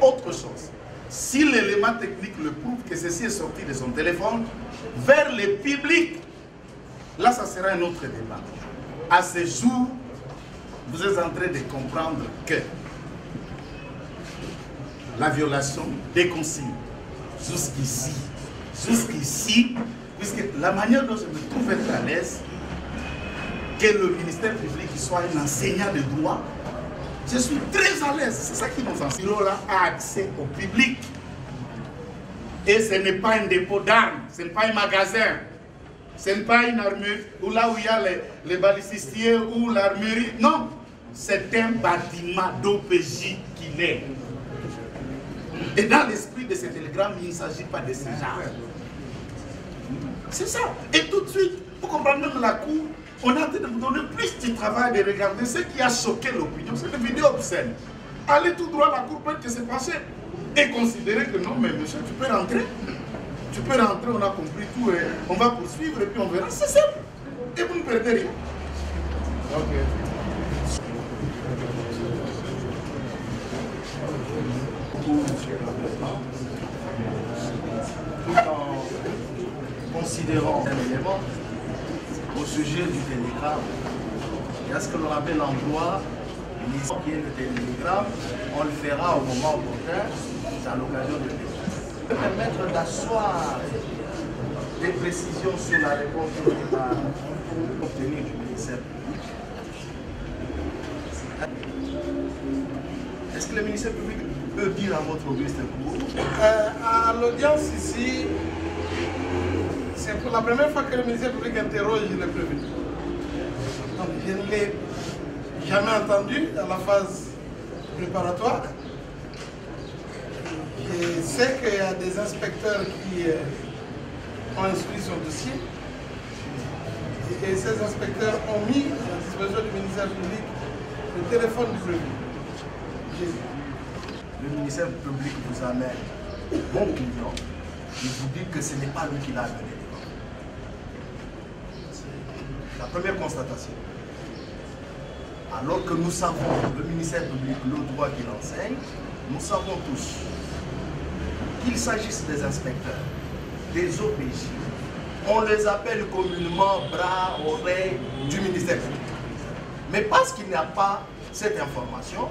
autre chose. Si l'élément technique le prouve que ceci est sorti de son téléphone vers le public, là, ça sera un autre débat. À ce jour, vous êtes en train de comprendre que la violation des consignes, jusqu'ici, puisque la manière dont je me trouve être à l'aise, que le ministère public soit un enseignant de droit, je suis très à l'aise. C'est ça qui nous enseigne. Là a accès au public. Et ce n'est pas un dépôt d'armes, ce n'est pas un magasin, ce n'est pas une armurerie, ou là où il y a les balisticiers ou l'armurerie. Non, c'est un bâtiment d'OPJ qu'il est. Et dans l'esprit de ce télégramme, il ne s'agit pas de ce genre. C'est ça. Et tout de suite, pour comprendre même la Cour, on a en train de vous donner plus de travail de regarder ce qui a choqué l'opinion. C'est une vidéo obscène. Allez tout droit à la Cour, peut-être que c'est passé. Et considérer que non, mais monsieur, tu peux rentrer. Tu peux rentrer, on a compris tout, et on va poursuivre et puis on verra. C'est simple. Et vous ne perdez rien. Ok. Tout en considérant un élément au sujet du télégramme, il y a ce que l'on appelle l'emploi, qui est le télégramme, on le fera au moment opportun, c'est à l'occasion de permettre d'asseoir des précisions sur la réponse que l'on a obtenue du ministère public. Est-ce que le ministère public peut dire à votre auguste cour? À l'audience ici, c'est pour la première fois que le ministère public interroge le prévenu. Donc je ne l'ai jamais entendu dans la phase préparatoire. Je sais qu'il y a des inspecteurs qui ont instruit son dossier. Et ces inspecteurs ont mis à la disposition du ministère public le téléphone du prévenu. Le ministère public vous amène bon client et vous dit que ce n'est pas lui qui l'a amené. La première constatation. Alors que nous savons, le ministère public, le droit qu'il enseigne, nous savons tous qu'il s'agisse des inspecteurs, des OPJ, on les appelle communément bras, oreilles du ministère public. Mais parce qu'il n'y a pas cette information,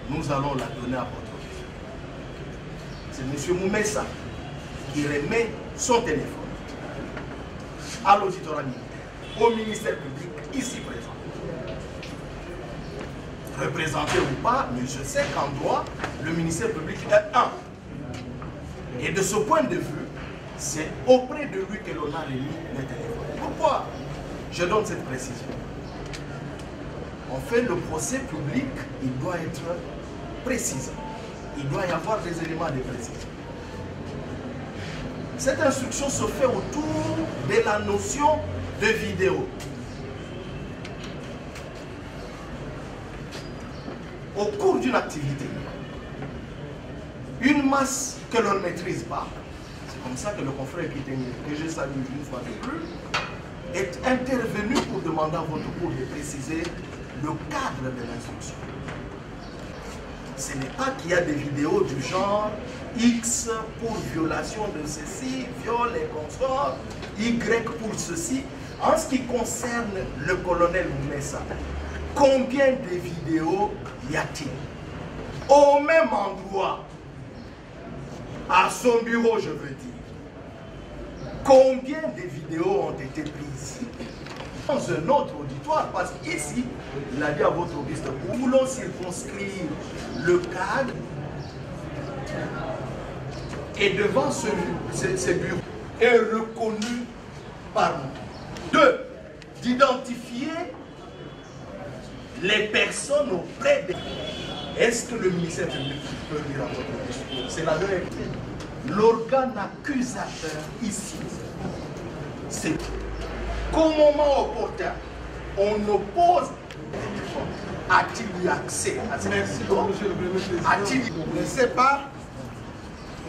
nous allons la donner à votre vie. C'est M. Moumessa qui remet son téléphone à l'auditorat militaire, au ministère public, ici présents. Représenté ou pas, mais je sais qu'en droit, le ministère public est un. Et de ce point de vue, c'est auprès de lui que l'on a remis les téléphones. Pourquoi je donne cette précision? On fait le procès public, il doit être précis. Il doit y avoir des éléments de précision. Cette instruction se fait autour de la notion de vidéo. Au cours d'une activité, une masse que l'on ne maîtrise pas, c'est comme ça que le confrère Kitenge, que je salue une fois de plus, est intervenu pour demander à votre cours de préciser le cadre de l'instruction. Ce n'est pas qu'il y a des vidéos du genre X pour violation de ceci, viol et consorts, Y pour ceci. En ce qui concerne le colonel Moumessa, combien de vidéos y a-t-il? Au même endroit, à son bureau, je veux dire, combien de vidéos ont été prises dans un autre auditoire? Parce qu'ici, il a dit à votre auguste, nous voulons circonscrire le cadre et devant ce bureau est reconnu par nous. 2. D'identifier les personnes auprès de... Est-ce que le ministère public peut dire à votre auguste? C'est la vérité. L'organe accusateur ici, c'est qu'au moment opportun, on oppose. A-t-il eu accès à cette vidéo? A-t-il ne sait pas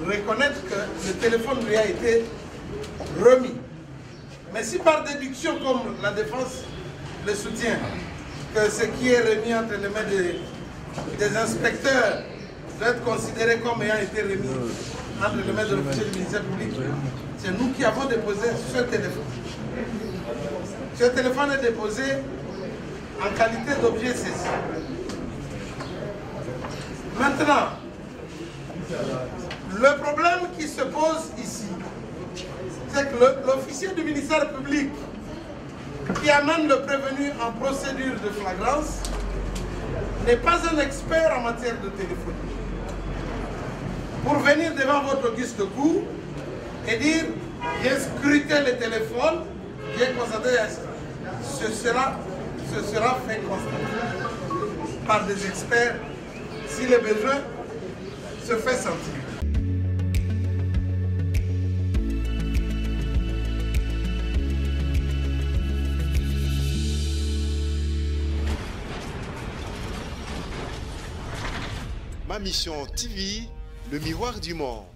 reconnaître que le téléphone lui a été remis. Mais si par déduction, comme la défense le soutient, que ce qui est remis entre les mains des inspecteurs doit être considéré comme ayant été remis entre les mains de l'officier du ministère public, c'est nous qui avons déposé ce téléphone. Ce téléphone est déposé en qualité d'objet saisi. Maintenant, le problème qui se pose ici, c'est que l'officier du ministère public qui amène le prévenu en procédure de flagrance n'est pas un expert en matière de téléphonie. Pour venir devant votre auguste cour et dire j'ai scruté le téléphone, j'ai constaté, ce sera fait constater par des experts si le besoin se fait sentir. Ma mission TV, le miroir du monde.